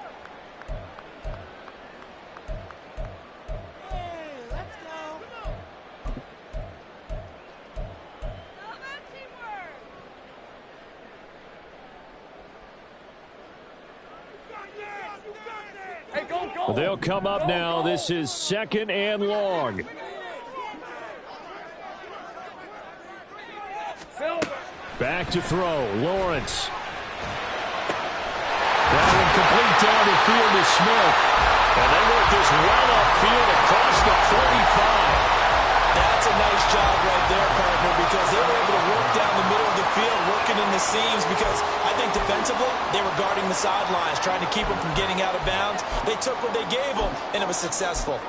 They'll come up now. This is 2nd and long. Back to throw. Lawrence. That one complete down the field to Smith. And they work this well upfield across the 45. That's a nice job right there, partner, because they were able to work down the middle of the field, working in the seams, because I think defensively they were guarding the sidelines, trying to keep them from getting out of bounds. They took what they gave them, and it was successful.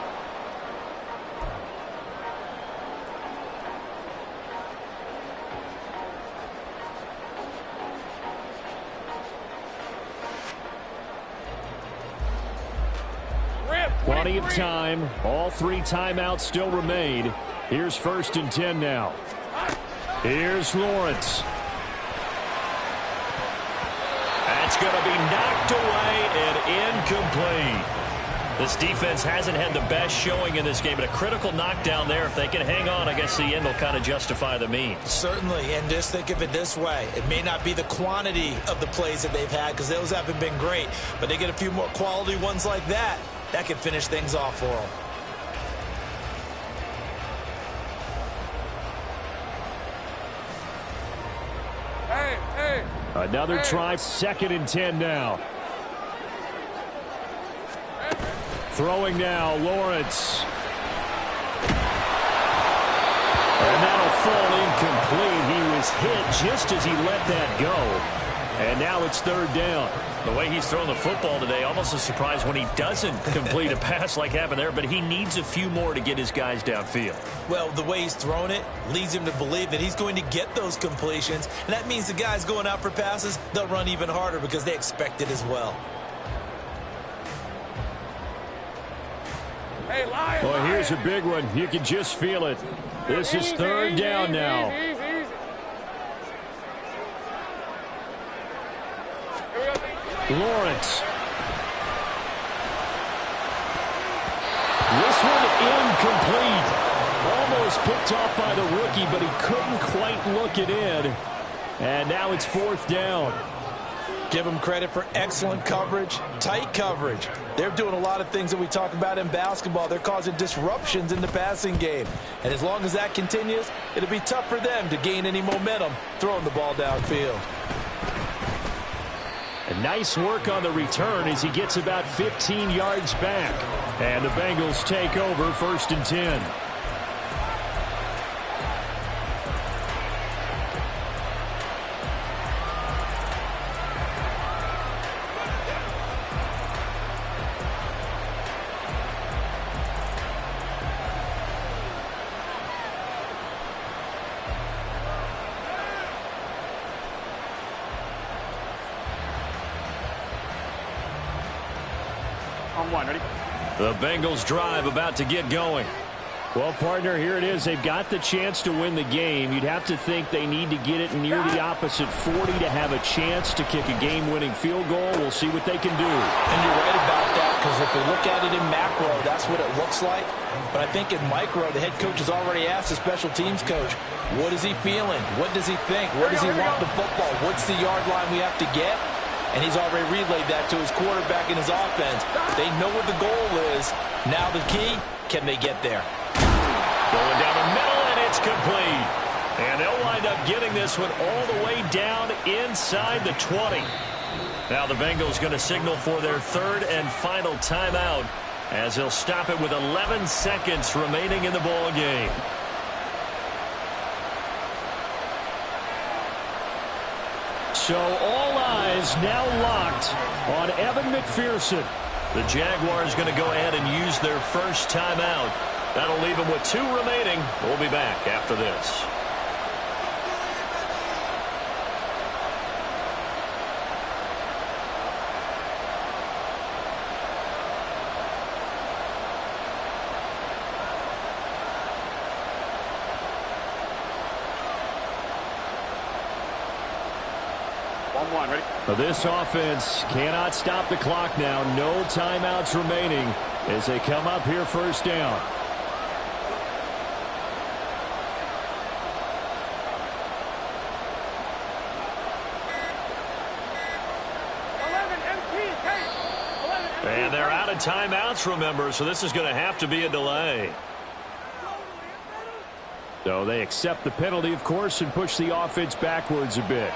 Plenty of time. All 3 timeouts still remain. Here's 1st and 10 now. Here's Lawrence. That's going to be knocked away and incomplete. This defense hasn't had the best showing in this game, but a critical knockdown there. If they can hang on, I guess the end will kind of justify the means. Certainly, and just think of it this way. It may not be the quantity of the plays that they've had, because those haven't been great, but they get a few more quality ones like that. That could finish things off for them. Hey. Another try, 2nd and 10 now. Throwing now, Lawrence. And that'll fall incomplete. He was hit just as he let that go. And now it's 3rd down. The way he's thrown the football today, almost a surprise when he doesn't complete a pass like happened there, but he needs a few more to get his guys downfield. Well, the way he's thrown it leads him to believe that he's going to get those completions, and that means the guys going out for passes, they'll run even harder because they expect it as well. Hey, Lion. Well, here's a big one. You can just feel it. This is 3rd down now. Easy. Lawrence. This one incomplete. Almost picked off by the rookie, but he couldn't quite look it in. And now it's 4th down. Give them credit for excellent coverage, tight coverage. They're doing a lot of things that we talk about in basketball. They're causing disruptions in the passing game. And as long as that continues, it'll be tough for them to gain any momentum throwing the ball downfield. A nice work on the return as he gets about 15 yards back. And the Bengals take over 1st and 10. On 1, ready? The Bengals drive about to get going. Well, partner, here it is. They've got the chance to win the game. You'd have to think they need to get it near the opposite 40 to have a chance to kick a game-winning field goal. We'll see what they can do. And you're right about that, because if we look at it in macro, that's what it looks like. But I think in micro, the head coach has already asked the special teams coach, what is he feeling? What does he think? Where does he want the football? What's the yard line we have to get? And he's already relayed that to his quarterback and his offense. They know what the goal is. Now the key, can they get there? Going down the middle, and it's complete. And they'll wind up getting this one all the way down inside the 20. Now the Bengals going to signal for their 3rd and final timeout as he'll stop it with 11 seconds remaining in the ball game. So all eyes now locked on Evan McPherson. The Jaguars going to go ahead and use their first timeout. That'll leave them with 2 remaining. We'll be back after this. Ready? This offense cannot stop the clock now. No timeouts remaining as they come up here first down. And they're out of timeouts, remember, so this is going to have to be a delay. So they accept the penalty, of course, and push the offense backwards a bit.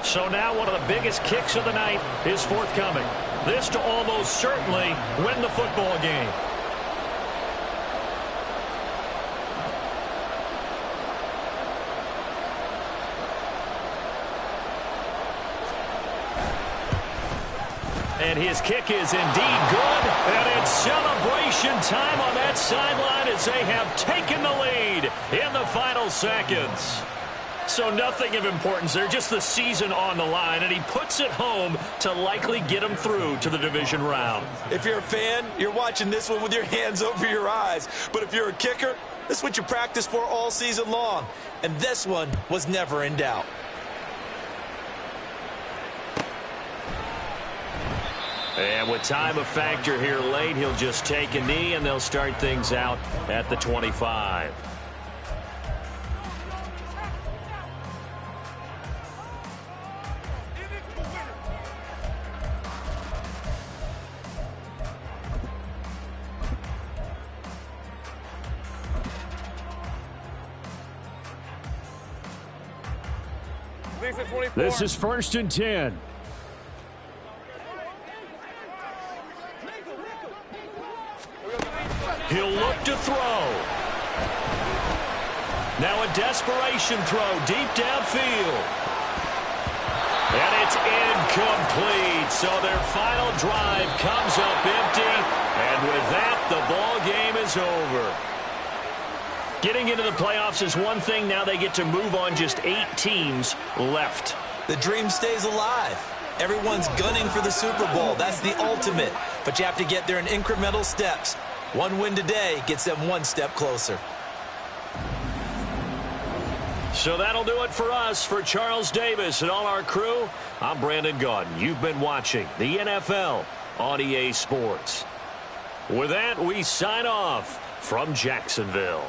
So now one of the biggest kicks of the night is forthcoming. This to almost certainly win the football game. And his kick is indeed good. And it's celebration time on that sideline as they have taken the lead in the final seconds. So nothing of importance there, just the season on the line, and he puts it home to likely get him through to the division round. If you're a fan, you're watching this one with your hands over your eyes. But if you're a kicker, this is what you practice for all season long. And this one was never in doubt. And with time a factor here late, he'll just take a knee, and they'll start things out at the 25. This is 1st and 10. He'll look to throw. Now a desperation throw deep downfield. And it's incomplete. So their final drive comes up empty. And with that, the ball game is over. Getting into the playoffs is one thing. Now they get to move on. Just 8 teams left. The dream stays alive. Everyone's gunning for the Super Bowl. That's the ultimate. But you have to get there in incremental steps. One win today gets them one step closer. So that'll do it for us. For Charles Davis and all our crew, I'm Brandon Gaudin. You've been watching the NFL on EA Sports. With that, we sign off from Jacksonville.